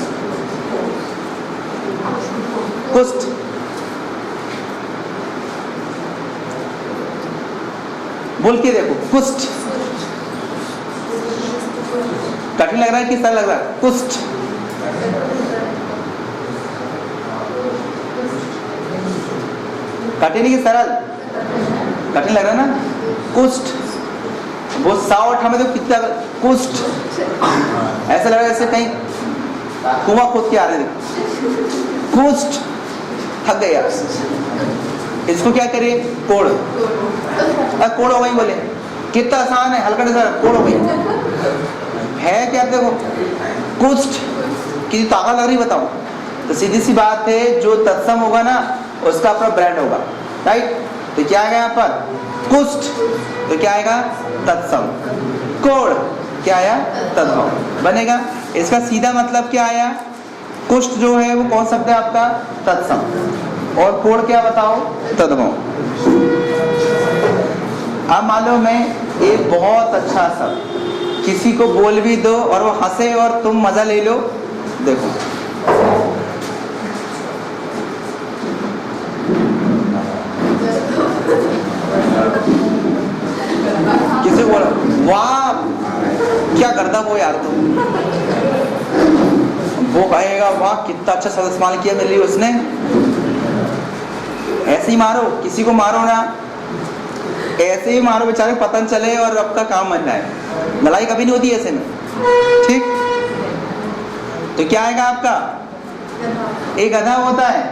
कुष्ठ। बोल के देखो, कुष्ठ। कठिन लग रहा है कि सरल लग रहा है? कुष्ठ। कठिन की सरल? कठिन लग रहा है ना, कुष्ठ। वो साउट हमें तो कितना कुष्ठ, ऐसा लग रहा है जैसे कहीं कुआं खोद के आ रहे थे। कुष्ठ, थक गए आप। इसको क्या करिए? कोड़। कोड़ हो गई, बोले कितना आसान है, हल्का सा कोड़ हो गई है क्या? देखो कुष्ठ, किसी ताकत लग रही बताओ? तो सीधी सी बात है, जो तत्सम होगा ना उसका अपना ब्रांड होगा, राइट। तो क्या आएगा यहाँ पर? कुष्ठ, तो क्या आएगा? तत्सम। कोड़, क्या आया? तद्भव बनेगा। इसका सीधा मतलब क्या आया? कुष्ठ जो है वो कौन शब्द है आपका? तत्सम। और कोड़ क्या बताओ? तद्भव। अब मान लो मैं एक बहुत अच्छा शब्द किसी को बोल भी दो और वो हंसे और तुम मजा ले लो, देखो किसी बोला वाह क्या करता वो यार, तुम, वो कहेगा वाह कितना अच्छा शब्द इस्तेमाल किया मेरे लिए उसने। ऐसे ही मारो, किसी को मारो ना, ऐसे ही मारो, बेचारे पतन चले और आपका काम बन जाए। लड़ाई कभी नहीं होती ऐसे में, ठीक। तो क्या आएगा आपका? एक गधा होता है।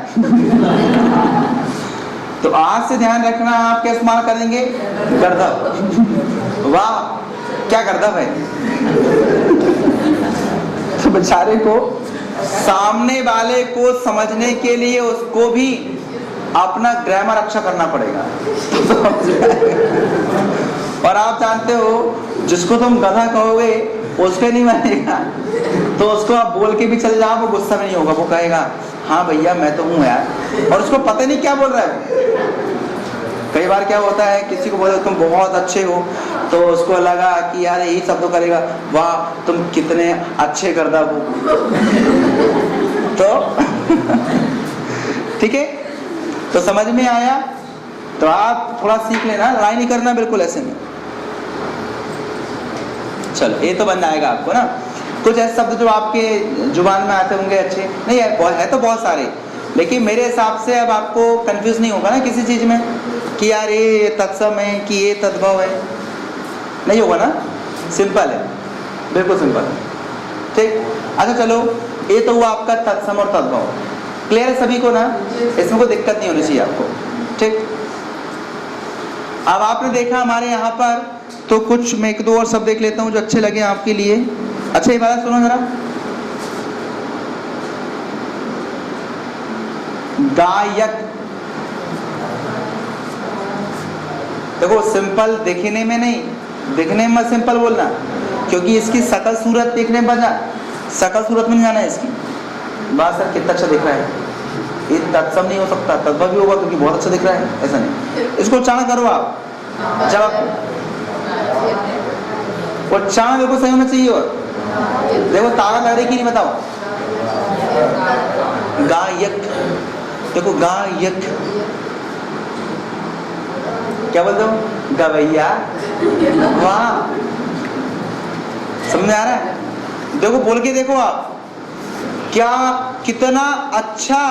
तो आज से ध्यान रखना, आप क्या इस्तेमाल करेंगे? गर्दभ। वाह क्या गर्दभ है। तो बेचारे को, सामने वाले को समझने के लिए उसको भी अपना ग्रामर अच्छा करना पड़ेगा। और आप जानते हो जिसको तुम गधा कहोगे उसके नहीं मानेगा, तो उसको आप बोल के भी चल जाओ, वो गुस्सा में नहीं होगा, वो कहेगा हाँ भैया मैं तो हूँ यार, और उसको पता नहीं क्या बोल रहा है। कई बार क्या होता है, किसी को बोले तुम बहुत अच्छे हो, तो उसको लगा कि यार यही शब्द करेगा, वाह तुम कितने अच्छे गर्दभ हो। तो ठीक है, तो समझ में आया? तो आप थोड़ा सीख लेना, लड़ाई नहीं करना बिल्कुल ऐसे में। चलो ये तो बन जाएगा आपको ना। कुछ ऐसे शब्द जो आपके जुबान में आते होंगे अच्छे, नहीं है तो बहुत सारे, लेकिन मेरे हिसाब से अब आपको कंफ्यूज नहीं होगा ना किसी चीज में कि यार ये तत्सम है कि ये तद्भव है, नहीं होगा ना। सिंपल है, बिल्कुल सिंपल है, ठीक। अच्छा चलो, ये तो हुआ आपका तत्सम और तद्भव। क्लियर है सभी को ना? इसमें कोई दिक्कत नहीं होनी चाहिए आपको, ठीक। अब आपने देखा हमारे यहाँ पर, तो कुछ मैं एक दो और शब्द देख लेता हूँ जो अच्छे लगे आपके लिए। अच्छा ये बात सुनो जरा, गायक। देखो सिंपल दिखने में नहीं, दिखने में सिंपल बोलना, क्योंकि इसकी शकल सूरत देखने में बजा, शकल सूरत में नहीं जाना है इसकी। बात सर कितना अच्छा दिख रहा है, ये तत्सम नहीं हो सकता, तद्भव भी होगा क्योंकि बहुत अच्छा दिख रहा है, ऐसा नहीं। इसको उच्चारण करो आप, जब आप उच्चारण बिल्कुल सही होना चाहिए। और देखो ताकत लग रही कि नहीं बताओ? गायक, देखो गायक, क्या बोलते हो? गवैया। वाह, समझ में आ रहा है? देखो बोल के देखो आप, क्या कितना अच्छा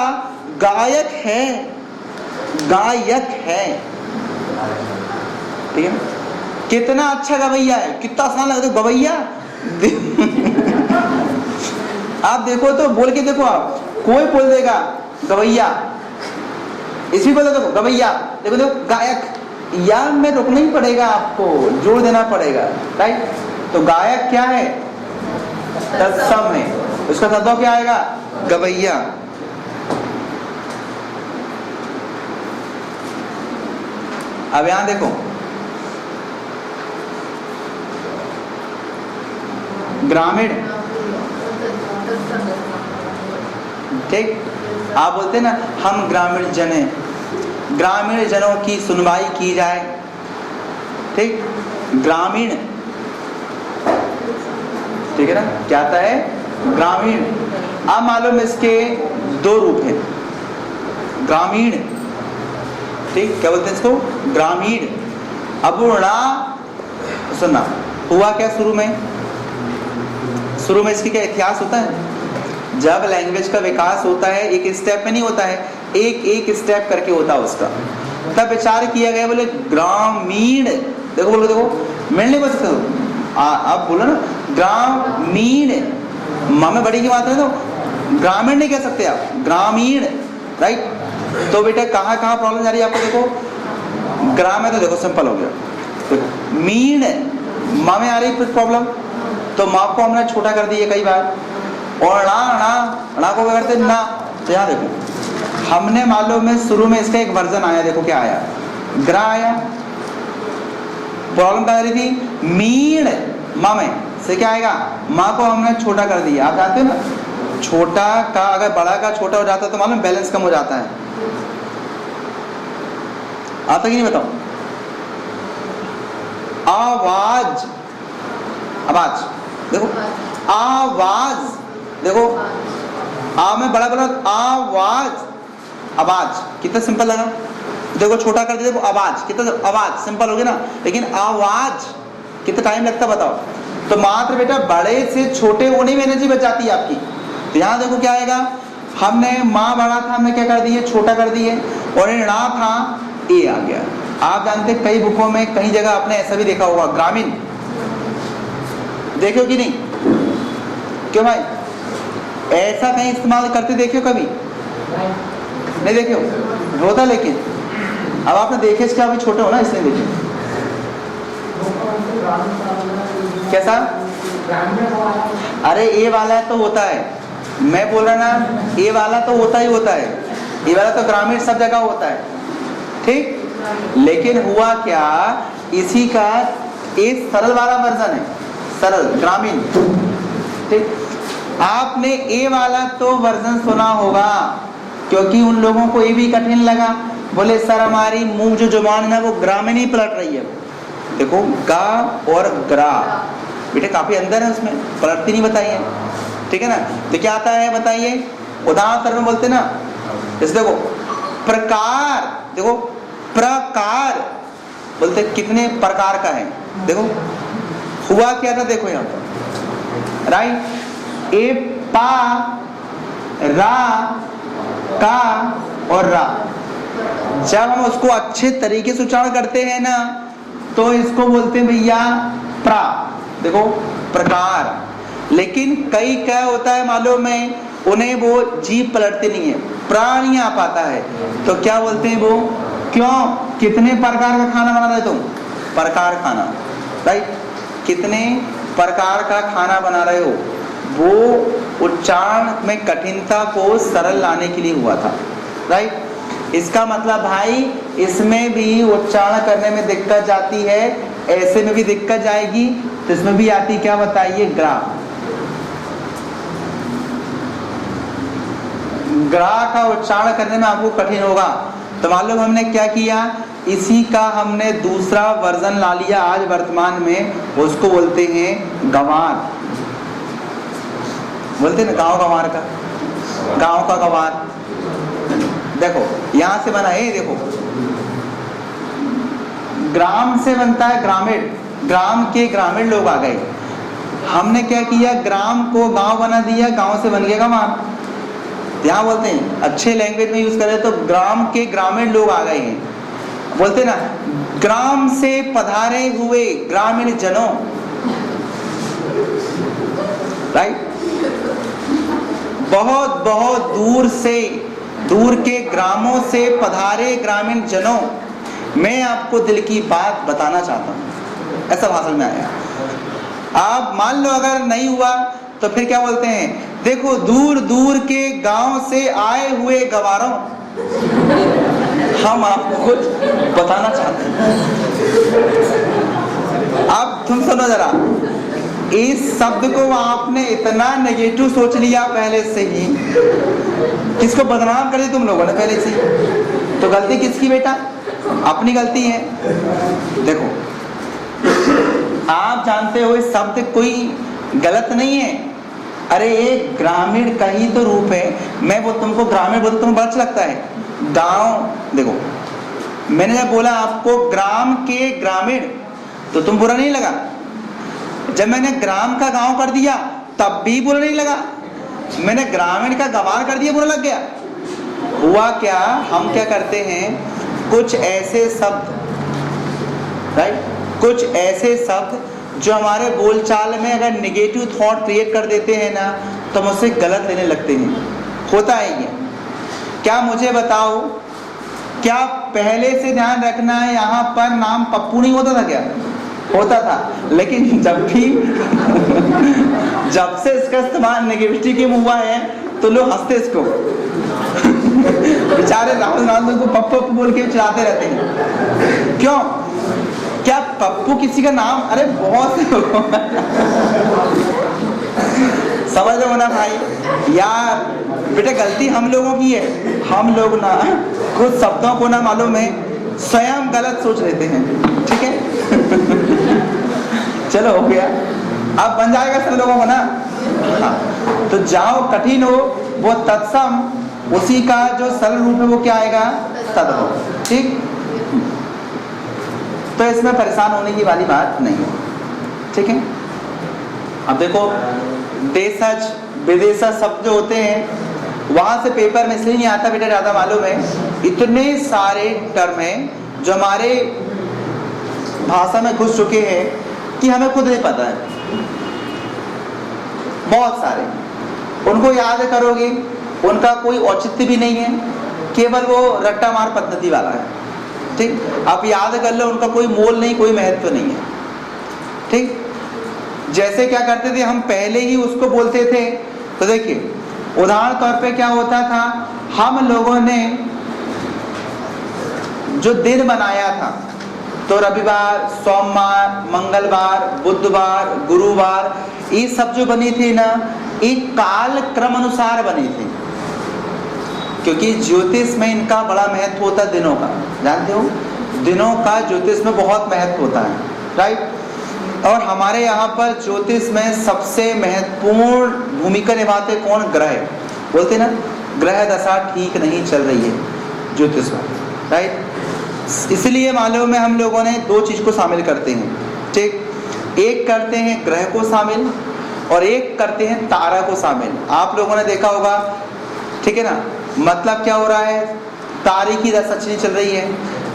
गायक है, गायक है, ठीक है। कितना अच्छा गवैया है, कितना आसान लगता है गवैया। आप देखो तो बोल के देखो, आप कोई बोल देगा गवैया, इसी बोल देखो गवैया, देखो देखो गायक, या में रोकना ही पड़ेगा, आपको जोर देना पड़ेगा, राइट। तो गायक क्या है, तत्सम है, उसका तत्व क्या आएगा, गवैया। अब यहां देखो, ग्रामीण, ठीक, आप बोलते हैं ना हम ग्रामीण जन हैं, ग्रामीण जनों की सुनवाई की जाए, ठीक, ग्रामीण, ठीक है ना, क्या आता है, ग्रामीण। अब मालूम इसके दो रूप हैं, ग्रामीण, ठीक, क्या बोलते हैं इसको, ग्रामीण। अब उड़ा सुनना, हुआ क्या शुरू में इसकी क्या इतिहास होता है, जब लैंग्वेज का विकास होता है एक स्टेप में नहीं होता है, एक स्टेप करके होता है उसका। तब विचार किया गया, बोले ग्रामीण, देखो बोलो, देखो मीण नहीं बोल सकते, आप बोलो ना ग्रामीण, माँ में बड़ी की बात है, तो ग्रामीण नहीं कह सकते आप, ग्रामीण, राइट। तो बेटा कहाँ कहाँ प्रॉब्लम जा रही है आपको, देखो ग्राम है तो देखो सिंपल हो गया, तो मीण माँ में आ रही है प्रॉब्लम, तो माँ को हमने छोटा कर दिया कई बार, और णा को क्या करते ना। तो यहाँ देखो हमने मालूम है शुरू में इसका एक वर्जन आया, देखो क्या आया, ग्रा आया, प्रॉब्लम क्या आ रही थी, मीण माँ में से क्या आएगा, माँ को हमने छोटा कर दिया। आप जानते हो ना, छोटा का अगर बड़ा का छोटा हो जाता है तो मालूम बैलेंस कम हो जाता है, आता कि नहीं बताओ। आवाज, आवाज देखो, आवाज देखो, आ में बड़ा बड़ा आवाज, आवाज कितना सिंपल लगा, देखो छोटा कर दिया, देखो आवाज कितना, आवाज सिंपल हो गया ना, लेकिन आवाज कितना टाइम लगता बताओ। तो मात्र बेटा बड़े से छोटे होने में एनर्जी बच जाती है आपकी। तो यहाँ देखो क्या आएगा, हमने माँ बड़ा था, हमने क्या कर दिए, छोटा कर दिए, और णा था, ए आ गया। आप जानते कई बुकों में कई जगह आपने ऐसा भी देखा होगा, ग्रामीण, देखो कि नहीं, क्यों भाई ऐसा कहीं इस्तेमाल करते देखियो कभी, नहीं देखियो होता, लेकिन अब आपने देखे इसके, अभी छोटे हो ना इसलिए देखिए कैसा, अरे ए वाला तो होता है, मैं बोल रहा ना ए वाला तो होता ही होता है, ए वाला तो ग्रामीण सब जगह होता है, ठीक। लेकिन हुआ क्या, इसी का एक सरल वाला वर्जन है, सरल ग्रामीण, ठीक। आपने ए वाला तो वर्जन सुना होगा, क्योंकि उन लोगों को ये भी कठिन लगा, बोले सर हमारी मुंह जो जुबान है ना वो ग्रामीण ही पलट रही है। देखो गा और ग्रा बेटे काफी अंदर है उसमें, पलटती नहीं बताइए, ठीक है ना। तो क्या आता है बताइए, उदाहरण में बोलते ना, जैसे देखो प्रकार, देखो प्रकार बोलते कितने प्रकार का है, देखो हुआ क्या था, देखो यहाँ पर राइट, ए पा रा का और रा, जब हम उसको अच्छे तरीके से उच्चारण करते हैं ना तो इसको बोलते हैं भैया प्रा, देखो प्रकार। लेकिन कई क्या होता है मालूम है, उन्हें वो जीभ पलटते नहीं है, प्रा नहीं आ पाता है, तो क्या बोलते हैं वो, क्यों, कितने प्रकार का खाना बना रहे तुम, प्रकार खाना, राइट, कितने प्रकार का खाना बना रहे हो, वो उच्चारण में कठिनता को सरल लाने के लिए हुआ था, राइट। इसका मतलब भाई इसमें भी उच्चारण करने में दिक्कत जाती है, ऐसे में भी दिक्कत जाएगी, तो इसमें भी आती क्या बताइए, ग्रा, ग्रा का उच्चारण करने में आपको कठिन होगा। तो मालूम हमने क्या किया, इसी का हमने दूसरा वर्जन ला लिया आज वर्तमान में, उसको बोलते हैं गंवार, बोलते हैं ना गाँव गंवार का, गाँव का गंवार। देखो यहां से बना है, देखो ग्राम से बनता है ग्रामीण, ग्राम के ग्रामीण लोग आ गए, हमने क्या किया, ग्राम को गांव बना दिया, गांव से बन गया गंवार। यहाँ बोलते हैं अच्छे लैंग्वेज में यूज करें तो ग्राम के ग्रामीण लोग आ गए हैं, बोलते ना ग्राम से पधारे हुए ग्रामीण जनों, राइट। बहुत बहुत दूर से, दूर के ग्रामों से पधारे ग्रामीण जनों, मैं आपको दिल की बात बताना चाहता हूं, ऐसा भाषण में आया। आप मान लो अगर नहीं हुआ तो फिर क्या बोलते हैं, देखो दूर दूर के गांव से आए हुए गवारों, हम आपको कुछ बताना चाहते हैं। अब तुम सुनो जरा, इस शब्द को आपने इतना नेगेटिव सोच लिया पहले से ही, किसको बदनाम कर दिया तुम लोगों ने पहले से ही। तो गलती किसकी बेटा? अपनी गलती है। देखो आप जानते हो इस शब्द कोई गलत नहीं है, अरे एक ग्रामीण का ही तो रूप है। मैं वो तुमको ग्रामीण बोलता तुम्हें बड़ा लगता है, गांव देखो मैंने जब बोला आपको ग्राम के ग्रामीण तो तुम बुरा नहीं लगा, जब मैंने ग्राम का गांव कर दिया तब भी बुरा नहीं लगा, मैंने ग्रामीण का गवार कर दिया बुरा लग गया। हुआ क्या, हम क्या करते हैं कुछ ऐसे शब्द, राइट, कुछ ऐसे शब्द जो हमारे बोलचाल में अगर नेगेटिव थॉट क्रिएट कर देते हैं ना तो हम उससे गलत लेने लगते हैं। होता है ये। क्या मुझे बताओ, क्या पहले से ध्यान रखना है यहाँ पर नाम पप्पू नहीं होता था क्या? होता था, लेकिन जब भी जब से इसका इस्तेमाल नेगेटिविटी के हुआ है तो लोग हंसते इसको बेचारे राहुल गांधी को पप्पू बोल के चलाते रहते हैं। क्यों? क्या पप्पू किसी का नाम? अरे बहुत से लोगों समझ रहे हो ना भाई यार, बेटा गलती हम लोगों की है, हम लोग ना कुछ शब्दों को ना मालूम है स्वयं गलत सोच लेते हैं, ठीक है। चलो हो गया, अब बन जाएगा सब लोगों को ना। हाँ, तो जाओ कठिन हो वो तत्सम, उसी का जो सरल रूप है वो क्या आएगा? तद्भव, ठीक। तो इसमें परेशान होने की वाली बात नहीं है, ठीक है। अब देखो देशज विदेशज शब्द जो होते हैं वहां से पेपर में इसलिए नहीं आता बेटा, ज्यादा मालूम है इतने सारे टर्म हैं जो हमारे भाषा में घुस चुके हैं कि हमें खुद नहीं पता है, बहुत सारे। उनको याद करोगे उनका कोई औचित्य भी नहीं है, केवल वो रट्टा मार पद्धति वाला है, ठीक। आप याद कर लो, उनका कोई मोल नहीं, कोई महत्व नहीं है, ठीक। जैसे क्या करते थे हम पहले ही उसको बोलते थे, तो देखिए उदाहरण तौर पे क्या होता था, हम लोगों ने जो दिन बनाया था तो रविवार, सोमवार, मंगलवार, बुधवार, गुरुवार, ये सब जो बनी थी ना एक काल क्रम अनुसार बनी थी, क्योंकि ज्योतिष में इनका बड़ा महत्व होता है दिनों का, जानते हो दिनों का ज्योतिष में बहुत महत्व होता है, राइट। और हमारे यहाँ पर ज्योतिष में सबसे महत्वपूर्ण भूमिका निभाते कौन? ग्रह। बोलते ना ग्रह दशा ठीक नहीं चल रही है ज्योतिष में, राइट। इसलिए मालूम है हम लोगों ने दो चीज को शामिल करते हैं, ठीक। एक करते हैं ग्रह को शामिल और एक करते हैं तारा को शामिल। आप लोगों ने देखा होगा, ठीक है ना, मतलब क्या हो रहा है, तारे की दशा नहीं चल रही है,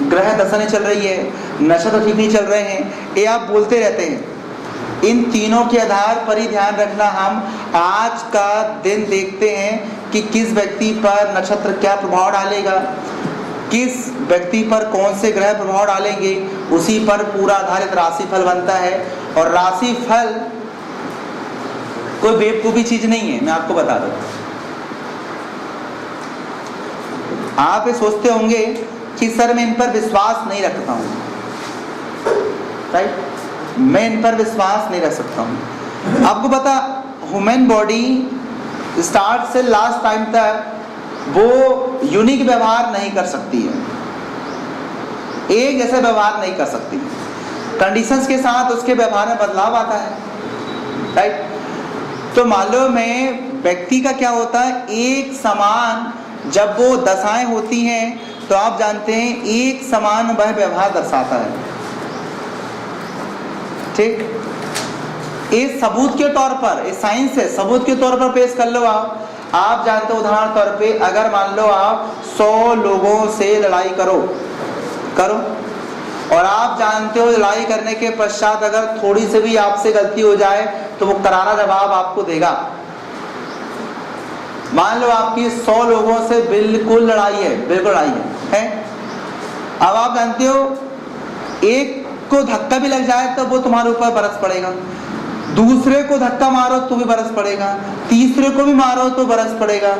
ग्रह दशा नहीं चल रही है, नक्षत्र ठीक नहीं चल रहे हैं, ये आप बोलते रहते हैं। इन तीनों के आधार पर ही ध्यान रखना, हम आज का दिन देखते हैं कि किस व्यक्ति पर नक्षत्र क्या प्रभाव डालेगा, किस व्यक्ति पर कौन से ग्रह प्रभाव डालेंगे, उसी पर पूरा आधारित राशिफल बनता है। और राशिफल कोई बेवकूफी चीज नहीं है, मैं आपको बता दूं। आप ये सोचते होंगे कि सर मैं इन पर विश्वास नहीं रखता हूं, राइट, मैं इन पर विश्वास नहीं रख सकता हूं। आपको पता ह्यूमन बॉडी स्टार्ट से लास्ट टाइम तक वो यूनिक व्यवहार नहीं कर सकती है, एक जैसा व्यवहार नहीं कर सकती, कंडीशंस के साथ उसके व्यवहार में बदलाव आता है, राइट। तो मालूम है व्यक्ति का क्या होता है, एक समान जब वो दशाएं होती हैं तो आप जानते हैं एक समान वह व्यवहार दर्शाता है, ठीक। इस सबूत के तौर पर, इस साइंस से सबूत के तौर पर पेश कर लो। आप जानते हो उदाहरण तौर पे अगर मान लो आप 100 लोगों से लड़ाई करो और आप जानते हो लड़ाई करने के पश्चात अगर थोड़ी सी भी आपसे गलती हो जाए तो वो करारा जवाब आपको देगा। मान लो आपकी 100 लोगों से बिल्कुल लड़ाई है? अब आप जानते हो एक को धक्का भी लग जाए तो वो तुम्हारे ऊपर बरस पड़ेगा, दूसरे को धक्का मारो तो भी बरस पड़ेगा, तीसरे को भी मारो तो बरस पड़ेगा।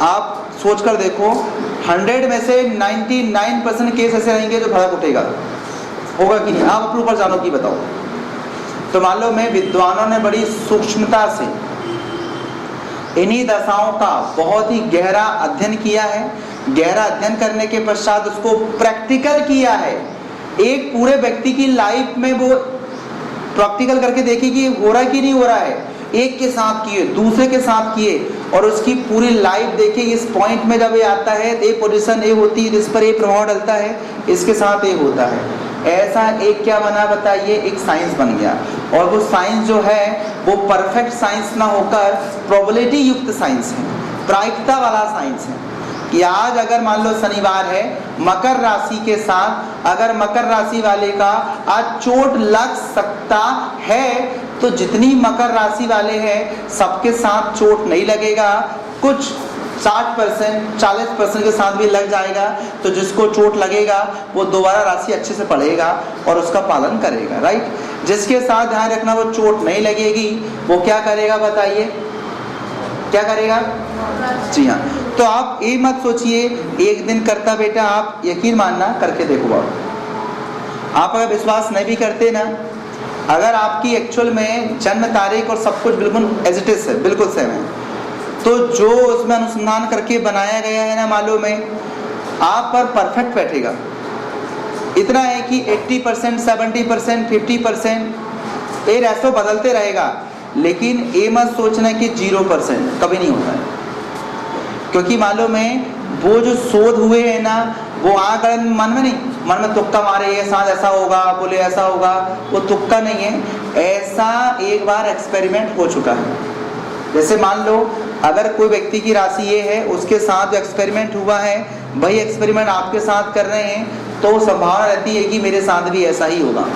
आप सोच कर देखो 100 में से 99% केस ऐसे रहेंगे जो भड़क उठेगा, होगा कि नहीं? आप अपने ऊपर जानो कि बताओ। तो मान लो मैं विद्वानों ने बड़ी सूक्ष्मता से इन्हीं दशाओं का बहुत ही गहरा अध्ययन किया है, गहरा अध्ययन करने के पश्चात उसको प्रैक्टिकल किया है। एक पूरे व्यक्ति की लाइफ में वो प्रैक्टिकल करके देखी कि हो रहा है कि नहीं हो रहा है, एक के साथ किए, दूसरे के साथ किए और उसकी पूरी लाइफ देखी। इस पॉइंट में जब ये आता है ये पोजीशन ये होती है, जिस पर ये प्रभाव डलता है, इसके साथ ये होता है। ऐसा एक क्या बना बताइए, एक साइंस बन गया। और वो साइंस जो है वो परफेक्ट साइंस ना होकर प्रोबेबिलिटी युक्त साइंस है, प्रायिकता वाला साइंस है। कि आज अगर मान लो शनिवार है, मकर राशि के साथ अगर मकर राशि वाले का आज चोट लग सकता है तो जितनी मकर राशि वाले हैं सबके साथ चोट नहीं लगेगा, कुछ 60% 40% के साथ भी लग जाएगा। तो जिसको चोट लगेगा वो दोबारा राशि अच्छे से पढ़ेगा और उसका पालन करेगा, राइट। जिसके साथ ध्यान रखना वो चोट नहीं लगेगी वो क्या करेगा बताइए, क्या करेगा? जी हाँ। तो आप ये मत सोचिए एक दिन करता बेटा, आप यकीन मानना करके देखो। आप अगर विश्वास नहीं भी करते ना, अगर आपकी एक्चुअल में जन्म तारीख और सब कुछ बिल्कुल एज इट इज है, बिल्कुल सेम है, तो जो उसमें अनुसंधान करके बनाया गया है ना, मालूम है आप पर परफेक्ट बैठेगा। इतना है कि 80%, 70%, 50% ये रेशो बदलते रहेगा, लेकिन ये मत सोचना कि 0% कभी नहीं होता है। क्योंकि मालूम है वो जो शोध हुए हैं ना, वो आकर मन में नहीं, मन में तुक्का मारे ये साथ ऐसा होगा, बोले ऐसा होगा, वो तुक्का नहीं है, ऐसा एक बार एक्सपेरिमेंट हो चुका है। जैसे मान लो अगर कोई व्यक्ति की राशि ये है, उसके साथ जो एक्सपेरिमेंट हुआ है वही एक्सपेरिमेंट आपके साथ कर रहे हैं, तो संभावना रहती है कि मेरे साथ भी ऐसा ही होगा।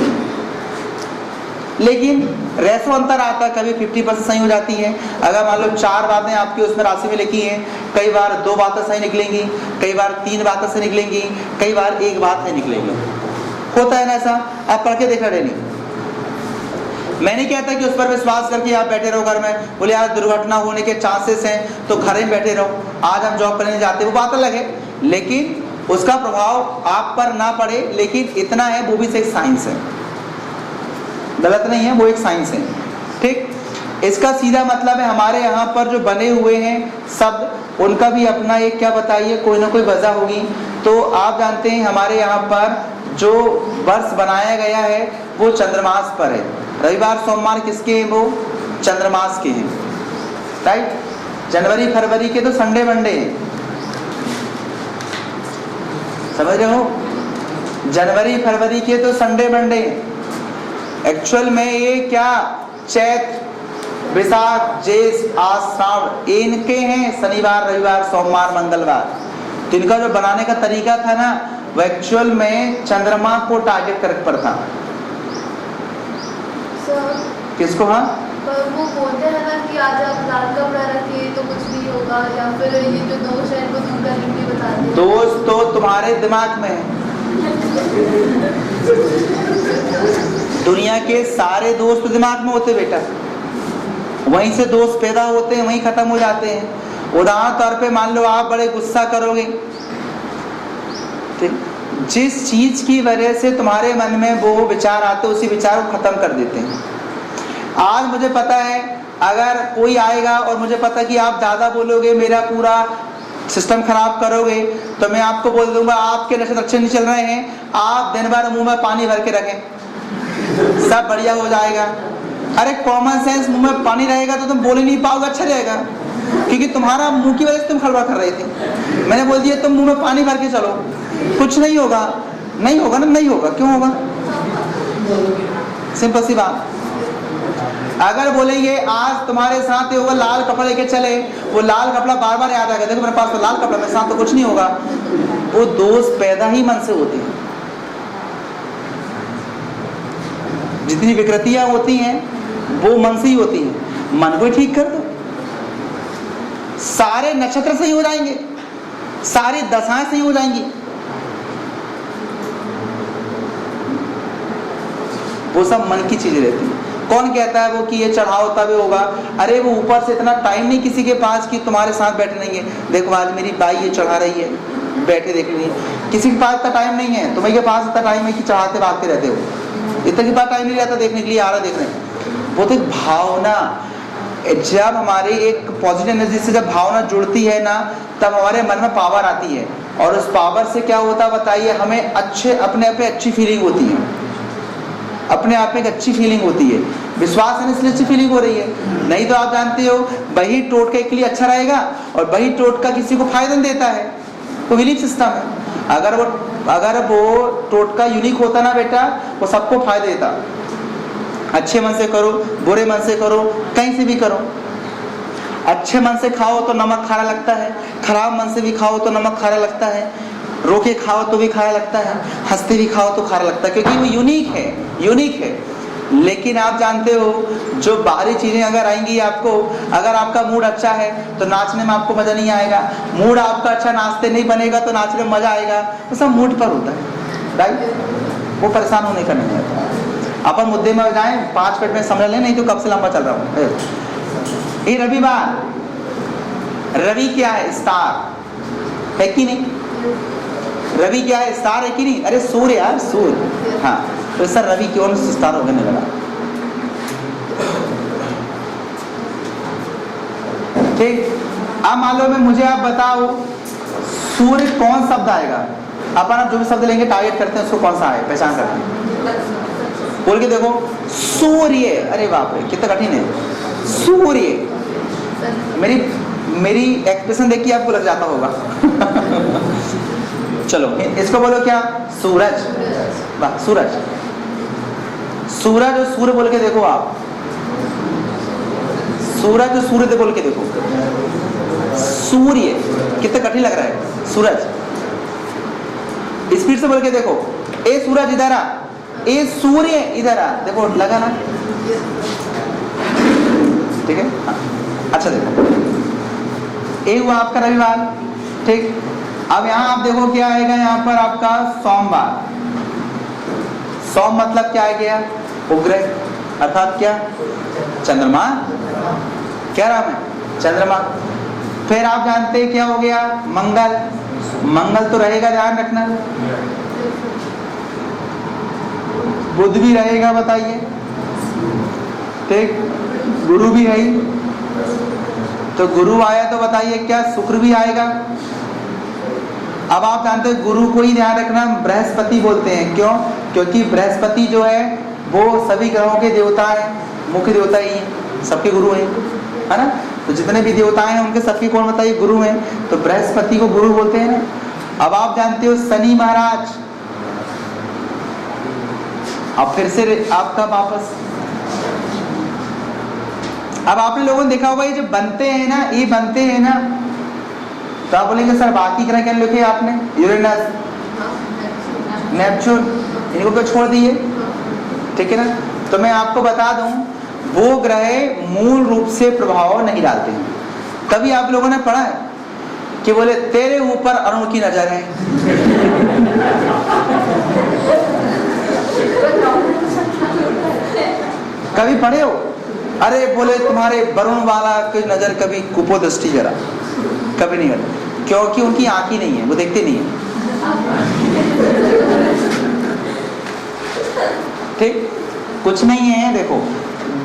लेकिन रेशो अंतर आता है, कभी 50% सही हो जाती है। अगर मान लो 4 बातें आपकी उसमें राशि में लिखी हैं, कई बार 2 बातें सही निकलेंगी, कई बार 3 बातें सही निकलेंगी, कई बार 1 बात सही निकलेगी। होता है ना ऐसा, आप पढ़ के देखना डेली। मैं नहीं कहता कि उस पर विश्वास करके आप बैठे रहो घर में, बोले यार दुर्घटना होने के चांसेस हैं तो घर में बैठे रहो, आज हम जॉब करने जाते, वो बात अलग है, लेकिन उसका प्रभाव आप पर ना पड़े। लेकिन इतना है वो भी एक साइंस है, गलत नहीं है, वो एक साइंस है, ठीक। इसका सीधा मतलब है हमारे यहाँ पर जो बने हुए हैं शब्द, उनका भी अपना एक क्या बताइए, कोई ना कोई वजह होगी। तो आप जानते हैं हमारे यहाँ पर जो वर्ष बनाया गया है वो चंद्रमास पर है। रविवार सोमवार किसके हैं? वो चंद्रमास के हैं, राइट। जनवरी फरवरी के तो संडे मंडे हैं, समझ रहे हो? जनवरी फरवरी के तो संडे मंडे हैं। एक्चुअल में ये क्या चैत वैशाख ज्येष्ठ आष श्रावण इनके हैं, शनिवार रविवार सोमवार मंगलवार। तो इनका जो बनाने का तरीका था ना, वो एक्चुअल में चंद्रमा को टारगेट कर पर था। किसको? हाँ, पर वो बोलते हैं ना कि आज आप लाल कपड़ा रखिए तो कुछ नहीं होगा, या फिर ये जो दोष है इनको दूर करने के लिए बताते हैं। दोष तो तुम्हारे दिमाग में है। दुनिया के सारे दोस्त तो दिमाग में होते बेटा, वहीं से दोस्त पैदा होते हैं, वहीं खत्म हो जाते हैं। उदाहरण तौर पे मान लो आप बड़े गुस्सा करोगे, ठीक, जिस चीज की वजह से तुम्हारे मन में वो विचार आते उसी विचार को खत्म कर देते हैं। आज मुझे पता है अगर कोई आएगा और मुझे पता कि आप ज्यादा बोलोगे, मेरा पूरा सिस्टम खराब करोगे, तो मैं आपको बोल दूंगा आपके नशे अच्छे नहीं चल रहे हैं, आप दिन भर मुंह में पानी भर के रखें, सब बढ़िया हो जाएगा। अरे कॉमन सेंस, मुंह में पानी रहेगा तो तुम बोल ही नहीं पाओगे, अच्छा रहेगा, क्योंकि तुम्हारा मुंह की वजह से तुम खलबा कर रहे थे। मैंने बोल दिया तुम मुंह में पानी भर के चलो, कुछ नहीं होगा। नहीं होगा ना, नहीं होगा, क्यों होगा? सिंपल सी बात। अगर बोलेंगे आज तुम्हारे साथ ये होगा, लाल कपड़ा लेके चले, वो लाल कपड़ा बार बार याद आएगा, देखो मेरे पास तो लाल कपड़ा, मेरे साथ तो कुछ नहीं होगा। वो दोस्त पैदा ही मन से होते हैं। जितनी विकृतियां होती हैं वो मन से ही होती हैं। मन को ठीक कर दो, सारे नक्षत्र सही हो जाएंगे, सारी दशाएं सही हो जाएंगी। वो सब मन की चीजें रहती है। कौन कहता है वो कि ये चढ़ाओ तब होगा? अरे वो ऊपर से इतना टाइम नहीं किसी के पास कि तुम्हारे साथ बैठे रहेंगे। देखो आज मेरी बाई ये चढ़ा रही है, बैठे देख रही है। किसी के पास इतना टाइम नहीं है, तुम्हें के पास इतना टाइम है कि चढ़ाते भागते रहते हो। इतना के पास टाइम नहीं रहता देखने के लिए, आ रहा देखने। वो तो भावना, जब हमारी एक पॉजिटिव एनर्जी से जब भावना जुड़ती है ना, तब हमारे मन में पावर आती है। और उस पावर से क्या होता है बताइए? हमें अच्छे अपने आप में अच्छी फीलिंग होती है, अपने आप में एक अच्छी फीलिंग होती है। विश्वास है इसलिए अच्छी फीलिंग हो रही है। नहीं तो आप जानते हो वही टोटका के लिए अच्छा रहेगा और वही टोटका किसी को फायदा देता है। वो बिलीफ सिस्टम है। अगर वो टोटका यूनिक होता ना बेटा, वो सबको फायदा देता। अच्छे मन से करो, बुरे मन से करो, कहीं से भी करो। अच्छे मन से खाओ तो नमक खारा लगता है, खराब मन से भी खाओ तो नमक खारा लगता है, रोके खाओ तो भी खारा लगता है, हंसते भी खाओ तो खारा लगता है, क्योंकि वो यूनिक है, यूनिक है। लेकिन आप जानते हो जो बाहरी चीजें अगर आएंगी आपको, अगर आपका मूड अच्छा है तो नाचने में आपको मजा नहीं आएगा, मूड आपका अच्छा नाचते नहीं बनेगा तो नाचने में मजा आएगा। वो सब मूड पर होता है, राइट? वो परेशान होने का नहीं है। अपन मुद्दे में जाएं, 5 मिनट में समझ लें, नहीं तो कब से लंबा चल रहा हूँ। ये रविवार, रवि क्या है? स्टार है कि नहीं? रवि क्या है? स्टार है कि नहीं? अरे सूर्य यार, सूर्य। हाँ, तो सर रवि क्यों स्टार होने लगा? ठीक। अब मालूम है मुझे, आप बताओ सूर्य कौन शब्द आएगा? अपन आप जो भी शब्द लेंगे टारगेट करते हैं उसको कौन सा आए, पहचान करते हैं। बोल के देखो, सूर्य। अरे बाप रे कितना कठिन है। सूर्य। मेरी एक्सप्रेशन देखिए आपको लग जाता होगा। चलो इसको बोलो क्या? सूरज। वाह, सूरज। सूरज और सूर्य बोल के देखो आप। सूरज और सूर्य बोल के देखो। सूर्य कितना कठिन लग रहा है। सूरज। स्पीड से बोल के देखो। ए सूरज इधर आ, ए सूर्य इधर आ। देखो लगा ना? ठीक है। हाँ। अच्छा देखो, ये हुआ आपका रविवार। ठीक। अब यहाँ आप देखो क्या आएगा यहाँ पर आपका सोमवार। सोम मतलब क्या आ गया? उग्र, अर्थात क्या? चंद्रमा। क्या नाम है? चंद्रमा। फिर आप जानते हैं क्या हो गया? मंगल। मंगल तो रहेगा, ध्यान रखना। बुध भी रहेगा, बताइए। ठीक। गुरु भी है ही। तो गुरु आया तो बताइए क्या शुक्र भी आएगा? अब आप जानते हैं गुरु को ही ध्यान रखना बृहस्पति बोलते हैं। क्यों? क्योंकि बृहस्पति जो है वो सभी ग्रहों के देवता है, मुख्य देवता ही है, सबके गुरु हैं, है ना? तो जितने भी देवताएं हैं उनके सबके कौन बताइए? गुरु हैं। तो बृहस्पति को गुरु बोलते हैं ना। अब आप जानते हो शनि महाराज। अब फिर से आपका वापस, अब आपने लोगों ने देखा होगा ये जो बनते हैं ना, ये बनते हैं ना, तो आप बोलेंगे सर बाकी ग्रह क्या लिखे आपने? यूरेनस, नेपच्यून, इनको क्यों छोड़ दिए? ठीक है ना? तो मैं आपको बता दूं, वो ग्रह मूल रूप से प्रभाव नहीं डालते हैं। कभी आप लोगों ने पढ़ा है कि बोले तेरे ऊपर अरुण की नजर है? कभी पढ़े हो? अरे बोले तुम्हारे वरुण वाला की नजर कभी कुपो दृष्टि जरा, कभी नहीं करते, क्योंकि उनकी आंख ही नहीं है, वो देखते नहीं है। ठीक। कुछ नहीं है। देखो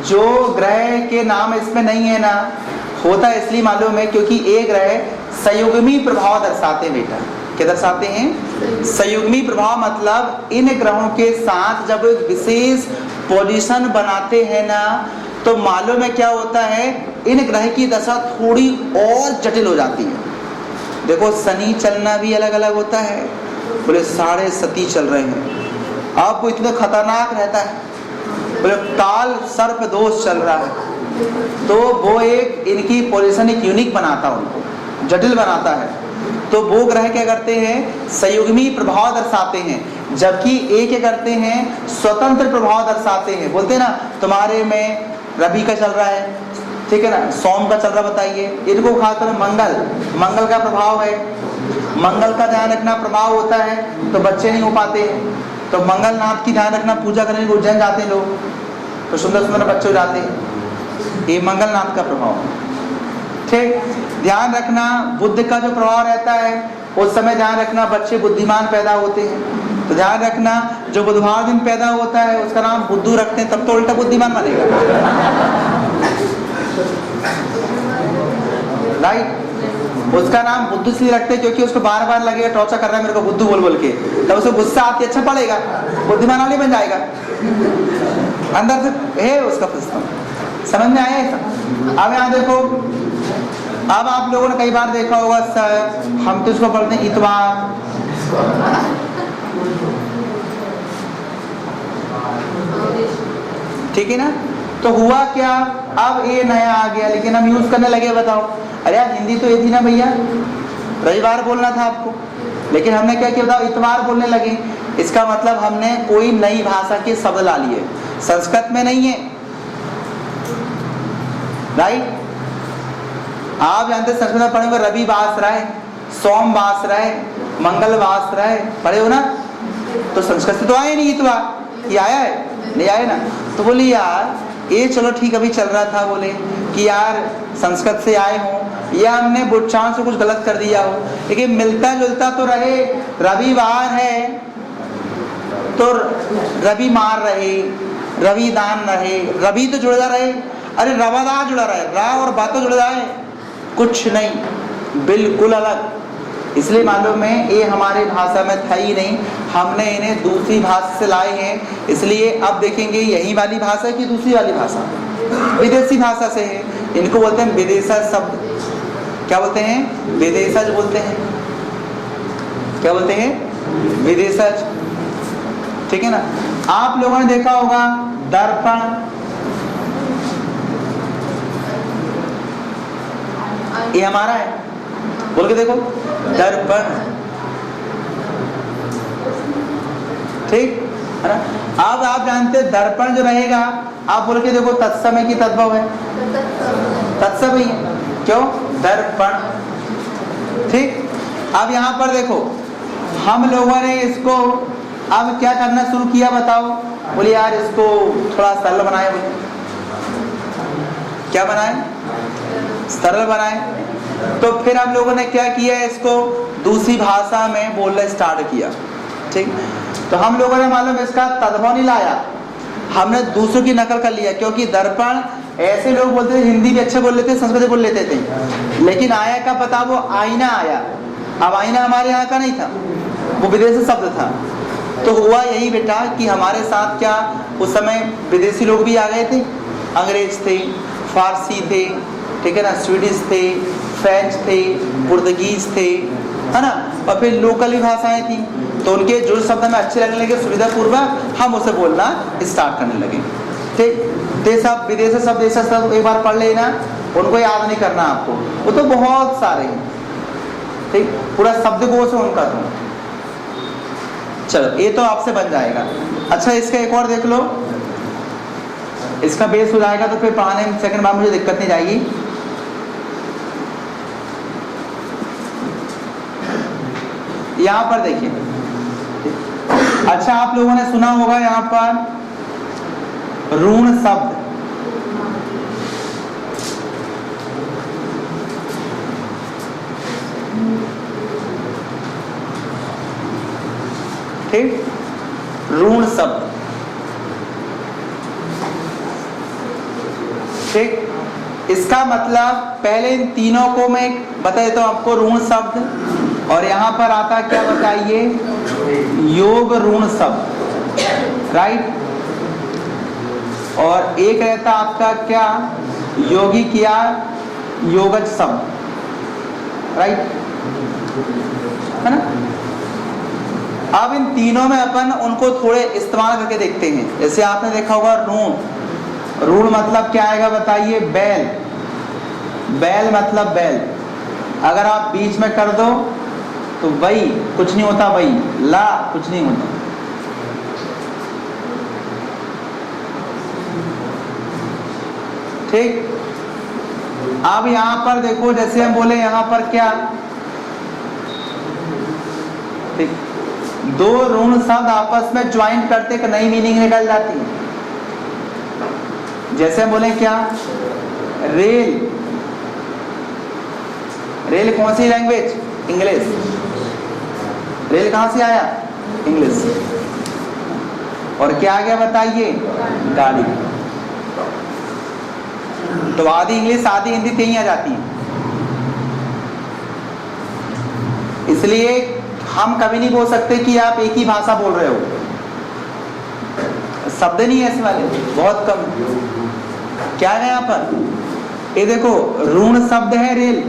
जो ग्रह के नाम इसमें नहीं है ना, होता है इसलिए मालूम है क्योंकि एक ग्रह संयुग्मी प्रभाव दर्शाते हैं। बेटा क्या दर्शाते हैं? संयुग्मी प्रभाव। मतलब इन ग्रहों के साथ जब एक विशेष पोजीशन बनाते हैं ना, तो मालूम है क्या होता है? इन ग्रह की दशा थोड़ी और जटिल हो जाती है। देखो शनि चलना भी अलग अलग होता है। बोले 7.5 चल रहे हैं, आपको इतना खतरनाक रहता है। बोले काल सर्प दोष चल रहा है, तो वो एक इनकी पोजीशन एक यूनिक बनाता है, उनको जटिल बनाता है। तो वो ग्रह क्या करते हैं, संयुग्मी प्रभाव दर्शाते हैं, जबकि ये क्या करते हैं, स्वतंत्र प्रभाव दर्शाते हैं। बोलते हैं ना तुम्हारे में रवि का चल रहा है, ठीक है ना, सोम का चल रहा, बताइए इनको खासकर मंगल का प्रभाव है, मंगल का ध्यान रखना प्रभाव होता है तो बच्चे नहीं हो पाते हैं। तो मंगल नाथ की ध्यान रखना, पूजा करने को उज्जैन जाते हैं लोग तो सुंदर सुंदर बच्चे हो जाते हैं, ये मंगल नाथ का प्रभाव। ठीक, ध्यान रखना बुद्ध का जो प्रभाव रहता है उस समय ध्यान रखना बच्चे बुद्धिमान पैदा होते हैं। तो ध्यान रखना जो बुधवार दिन पैदा होता है उसका नाम बुद्धू रखते हैं, तब तो उल्टा बुद्धिमान बनेगा, राइट। उसका नाम बुद्धू इसलिए रखते हैं क्योंकि उसको बार बार लगेगा टॉर्चर कर रहा है मेरे को बुद्धू बोल बोल के, तब उसको गुस्सा आती, अच्छा पड़ेगा, बुद्धिमान वाले बन जाएगा, अंदर से है उसका सिस्टम। समझ में आया ऐसा? अब यहाँ देखो, अब आप लोगों ने कई बार देखा होगा सर, हम तो इसको पढ़ते हैं इतवार, ठीक है ना। तो हुआ क्या, अब ये नया आ गया लेकिन हम यूज करने लगे। बताओ, अरे यार हिंदी तो ये थी ना भैया, रविवार बोलना था आपको, लेकिन हमने क्या किया, बताओ इतवार बोलने लगे। इसका मतलब हमने कोई नई भाषा के शब्द ला लिए, संस्कृत में नहीं है, राइट। आप जानते संस्कृत में पढ़े होंगे रवि वास रहा है, सोम वास रहा है, मंगल वास रहा है, पढ़े हो ना। तो संस्कृत से तो आए नहीं इतवार, ये आया है, नहीं आया ना। तो बोली यार ये चलो ठीक अभी चल रहा था, बोले कि यार संस्कृत से आए हो या हमने बुच्चान से कुछ गलत कर दिया हो, लेकिन मिलता जुलता तो रहे। रविवार है तो रवि मार रहे, रवि दान रहे, रवि तो जुड़ा रहे, अरे रवादार जुड़ा रहा है, रा और बा तो जुड़ा है, कुछ नहीं, बिल्कुल अलग। इसलिए मालूम है ये हमारे भाषा में था ही नहीं, हमने इन्हें दूसरी भाषा से लाए हैं। इसलिए अब देखेंगे यही वाली भाषा की दूसरी वाली भाषा विदेशी भाषा से है, इनको बोलते हैं विदेशज शब्द। क्या बोलते हैं? विदेशज बोलते हैं। क्या बोलते हैं? विदेशज, ठीक है ना। आप लोगों ने देखा होगा दर्पण, ये हमारा है, बोल के देखो दर्पण, ठीक है ना। अब आप जानते हैं दर्पण जो रहेगा, आप बोल के देखो तत्समय की तद्भव है, तत्समय है, क्यों? दर्पण, ठीक। अब यहाँ पर देखो हम लोगों ने इसको अब क्या करना शुरू किया, बताओ। बोले यार इसको थोड़ा सरल बनाए, क्या बनाए? सरल बनाए। तो फिर हम लोगों ने क्या किया, इसको दूसरी भाषा में बोलना स्टार्ट किया, ठीक। तो हम लोगों ने मालूम इसका तद्भव नहीं लाया, हमने दूसरों की नकल कर लिया, क्योंकि दर्पण ऐसे लोग बोलते थे, हिंदी भी अच्छे बोल लेते, संस्कृत बोल लेते थे, लेकिन आया का पता वो आईना आया। अब आईना हमारे यहाँ का नहीं था, वो विदेशी शब्द था। तो हुआ यही बेटा कि हमारे साथ क्या उस समय विदेशी लोग भी आ गए थे, अंग्रेज थे, फारसी थे, ठीक है ना, स्वीडिश थे, फ्रेंच थे, पुर्तगीज थे, है ना, और फिर लोकल भाषाएं थी। तो उनके जो शब्द हमें अच्छे लगने लगे सुविधापूर्वक हम उसे बोलना स्टार्ट करने लगे, ठीक। तो सब विदेशी शब्द ऐसा सब एक बार पढ़ लेना, उनको याद नहीं करना आपको, वो तो बहुत सारे हैं, ठीक, पूरा शब्दकोश है उनका। तो चलो ये तो आपसे बन जाएगा। अच्छा इसका एक और देख लो, इसका बेस हो जाएगा तो फिर पढ़ाने में सेकंड बार मुझे दिक्कत नहीं जाएगी। यहाँ पर देखिए, अच्छा आप लोगों ने सुना होगा यहाँ पर ऋण शब्द, ठीक, ऋण शब्द, ठीक। इसका मतलब पहले इन तीनों को मैं बता देता हूं आपको, ऋण शब्द, और यहाँ पर आता क्या बताइए, योग ऋण शब्द, राइट। और एक रहता आपका क्या, यौगिक या योगज शब्द, राइट, है ना। अब इन तीनों में अपन उनको थोड़े इस्तेमाल करके देखते हैं। जैसे आपने देखा होगा रून, रून मतलब क्या आएगा बताइए? बैल। बैल मतलब बैल, अगर आप बीच में कर दो तो वही कुछ नहीं होता, वही ला कुछ नहीं होता। ठीक। अब यहां पर देखो, जैसे हम बोले यहां पर क्या, ठीक, दो ऋण शब्द आपस में ज्वाइंट करते एक नई मीनिंग निकल जाती है। जैसे हम बोले क्या, रेल। रेल कौन सी लैंग्वेज? इंग्लिश। रेल कहां से आया? इंग्लिश से। और क्या आ गया बताइए? गाड़ी। तो आधी इंग्लिश आधी हिंदी कहीं आ जाती है। इसलिए हम कभी नहीं बोल सकते कि आप एक ही भाषा बोल रहे हो। शब्द नहीं है ऐसे वाले, बहुत कम। क्या है यहां पर? ये देखो, ऋण शब्द है रेल,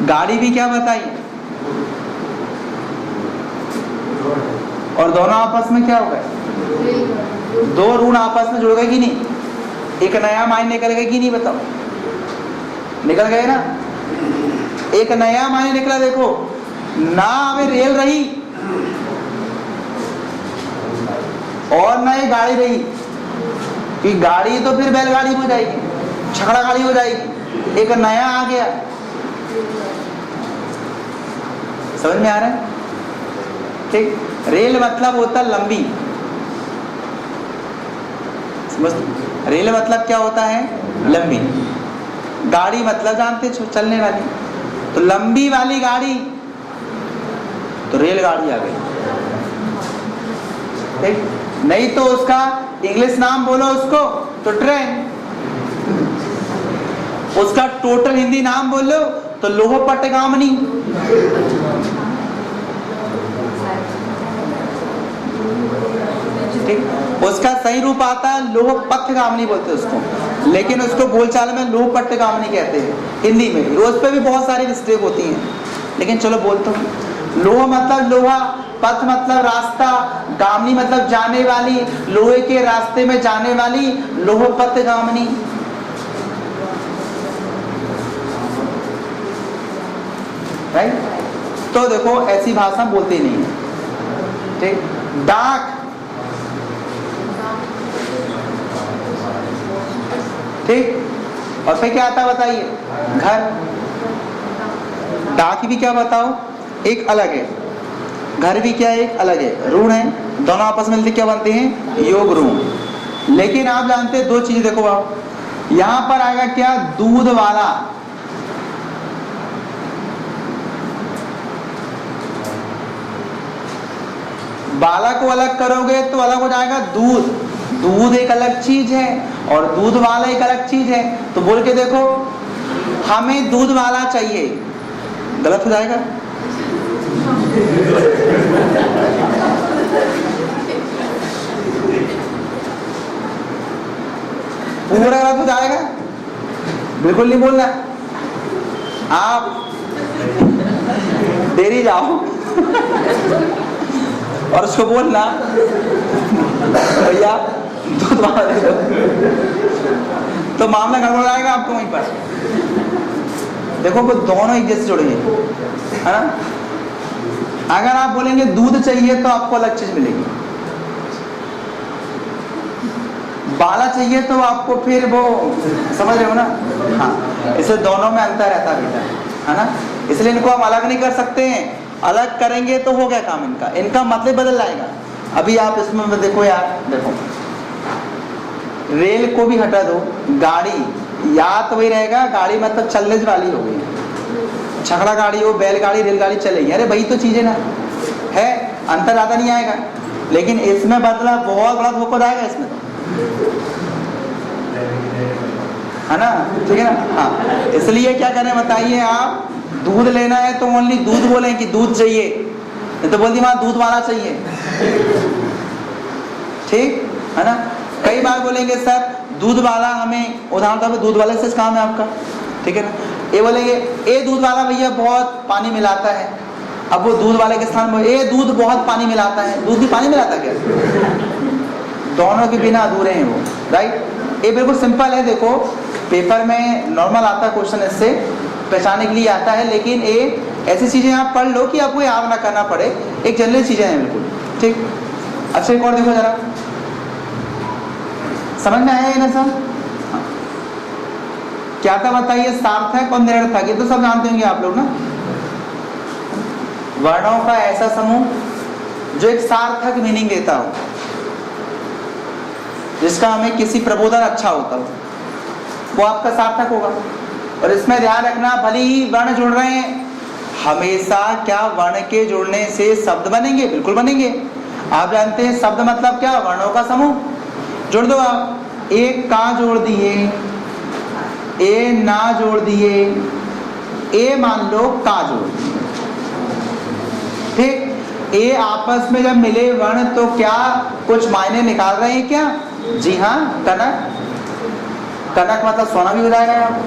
गाड़ी भी क्या बताइए, और दोनों आपस में क्या हो गए? दो ऋण आपस में जुड़ गए कि नहीं? एक नया माइंड निकल गया कि नहीं? बताओ, निकल गए ना? एक नया माइंड निकला। देखो ना, हमें रेल रही और ना ये गाड़ी रही, कि गाड़ी तो फिर बैलगाड़ी हो जाएगी, छकड़ा गाड़ी हो जाएगी। एक नया आ गया। समझ में आ रहा है? ठीक। रेल मतलब होता लंबी, समझ? रेल मतलब क्या होता है? लंबी। गाड़ी मतलब जानते हो, चलने वाली। तो लंबी वाली गाड़ी तो रेलगाड़ी आ गई। ठीक। नहीं तो उसका इंग्लिश नाम बोलो उसको तो ट्रेन, उसका टोटल हिंदी नाम बोलो तो लोह पट्टगामनी। ठीक। उसका सही रूप आता है लोह पट्टगामनी बोलते हैं उसको, लेकिन उसको बोलचाल में लोह पट्टगामनी कहते हैं हिंदी में भी। उस पर भी बहुत सारी मिस्टेक होती हैं, लेकिन चलो बोलता हूँ। लोह मतलब लोहा, पथ मतलब रास्ता, गामनी मतलब जाने वाली, लोहे के रास्ते में जाने वाली, लोह पट्टगामनी। राइट। तो देखो ऐसी भाषा बोलते ही नहीं है। ठीक। डाक, ठीक। और फिर क्या आता बताइए? घर। डाक भी क्या बताओ? एक अलग है, घर भी क्या है? एक अलग है। ऋण है, दोनों आपस में मिलते क्या बनते हैं? योग ऋण। लेकिन आप जानते हैं दो चीज, देखो आप यहां पर आएगा क्या? दूध वाला। बाला को अलग करोगे तो अलग हो जाएगा दूध। दूध एक अलग चीज है और दूध वाला एक अलग चीज है। तो बोल के देखो, हमें दूध वाला चाहिए, गलत हो जाएगा? पूरा गलत हो जाएगा, बिल्कुल नहीं बोलना। आप देरी जाओ और उसको बोलना भैया दूध वाला दे दो, तो मामला गड़बड़ हो जाएगा आपको वहीं पर। देखो वो दोनों एक जैसे जुड़े हैं, है ना? अगर आप बोलेंगे दूध चाहिए तो आपको अलग चीज मिलेगी, बाला चाहिए तो आपको फिर वो, समझ रहे हो ना? हाँ, इसे दोनों में अंतर रहता बेटा, है ना? इसलिए इनको हम अलग नहीं कर सकते हैं। अलग करेंगे तो हो गया काम इनका, इनका मतलब बदल जाएगा। अभी आप इसमें देखो यार, देखो रेल को भी हटा दो, गाड़ी याद तो वही रहेगा, गाड़ी मतलब चलने वाली हो गई, छकड़ा गाड़ी हो, बैलगाड़ी, रेलगाड़ी चलेगी, अरे वही तो चीजें ना है, अंतर ज्यादा नहीं आएगा। लेकिन इसमें बदला बहुत बड़ा धोखा जाएगा इसमें, है ना? ठीक है ना? हाँ, इसलिए क्या करें बताइए आप? दूध लेना है तो ओनली दूध बोलें कि दूध चाहिए, तो बोल दी वहां दूध वाला चाहिए, ठीक है ना? कई बार बोलेंगे सर दूध वाला, हमें उदाहरण तौर पर दूध वाले से काम है आपका, ठीक है ना? ये बोलेंगे ए दूध वाला भैया बहुत पानी मिलाता है, अब वो दूध वाले के स्थान में ये दूध बहुत पानी मिलाता है, दूध भी पानी मिलाता क्या? दोनों के बिना अधूरे हैं वो, राइट। ये बिल्कुल सिंपल है, देखो पेपर में नॉर्मल आता है क्वेश्चन, इससे पहचानने के लिए आता है, लेकिन ये ऐसी चीजें आप पढ़ लो कि आपको याद ना करना पड़े, एक जनरल चीजें हैं बिल्कुल, ठीक। अच्छा एक और देखो जरा, समझ में आया ना सब? हाँ। क्या था बताइए, सार्थक और निरर्थक, ये तो सब जानते होंगे आप लोग ना। वर्णों का ऐसा समूह जो एक सार्थक मीनिंग देता हो, जिसका हमें किसी प्रबोधन अच्छा होता हो, वो आपका सार्थक होगा। और इसमें ध्यान रखना, भले ही वर्ण जुड़ रहे हैं, हमेशा क्या वर्ण के जुड़ने से शब्द बनेंगे? बिल्कुल बनेंगे। आप जानते हैं शब्द मतलब क्या? वर्णों का समूह। जोड़ दो आप, एक का जोड़ दिए, ए ना जोड़ दिए, ए मान लो का जोड़ दिए, ठीक। ए आपस में जब मिले वर्ण तो क्या कुछ मायने निकाल रहे हैं क्या? जी हाँ, कनक, कनक मतलब सोना भी हो जाएगा यहाँ,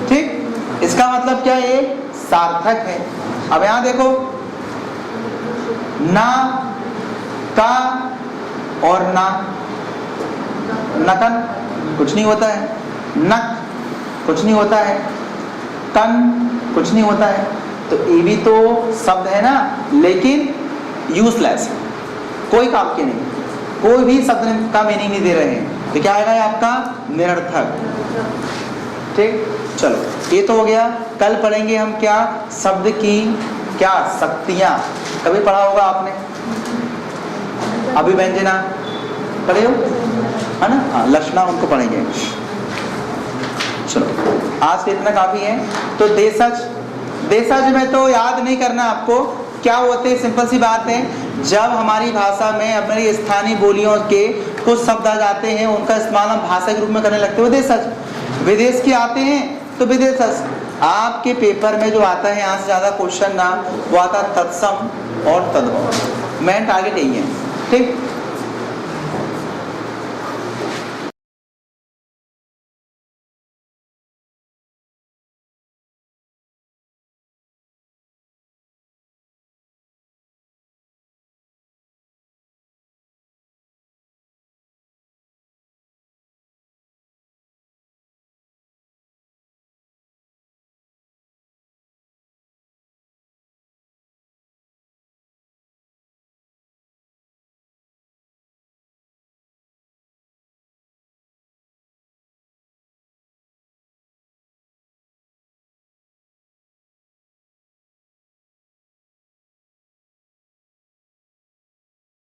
ठीक। इसका मतलब क्या? ये सार्थक है। अब यहां देखो, ना, का और ना, नकन कुछ नहीं होता है, नक कुछ नहीं होता है, कन कुछ नहीं होता है, तो ये भी तो शब्द है ना, लेकिन यूजलेस, कोई काम के नहीं, कोई भी शब्द का मीनिंग नहीं दे रहे हैं, तो क्या आएगा आपका? निरर्थक, ठीक। चलो ये तो हो गया। कल पढ़ेंगे हम क्या? शब्द की क्या शक्तियां। कभी पढ़ा होगा आपने, अभिव्यंजना पढ़े हो, है ना? हाँ, लक्षणा उनको पढ़ेंगे। चलो आज से इतना काफी है। तो देशज, देशज में तो याद नहीं करना आपको, क्या होते, सिंपल सी बात है, जब हमारी भाषा में अपनी स्थानीय बोलियों के कुछ शब्द आ जाते हैं, उनका इस्तेमाल हम भाषा के रूप में करने लगते हैं, देशज। विदेश के आते हैं तो विदेशज। आपके पेपर में जो आता है, यहाँ से ज्यादा क्वेश्चन ना वो आता तत्सम और तद्भव, मेन टारगेट यही है, ठीक।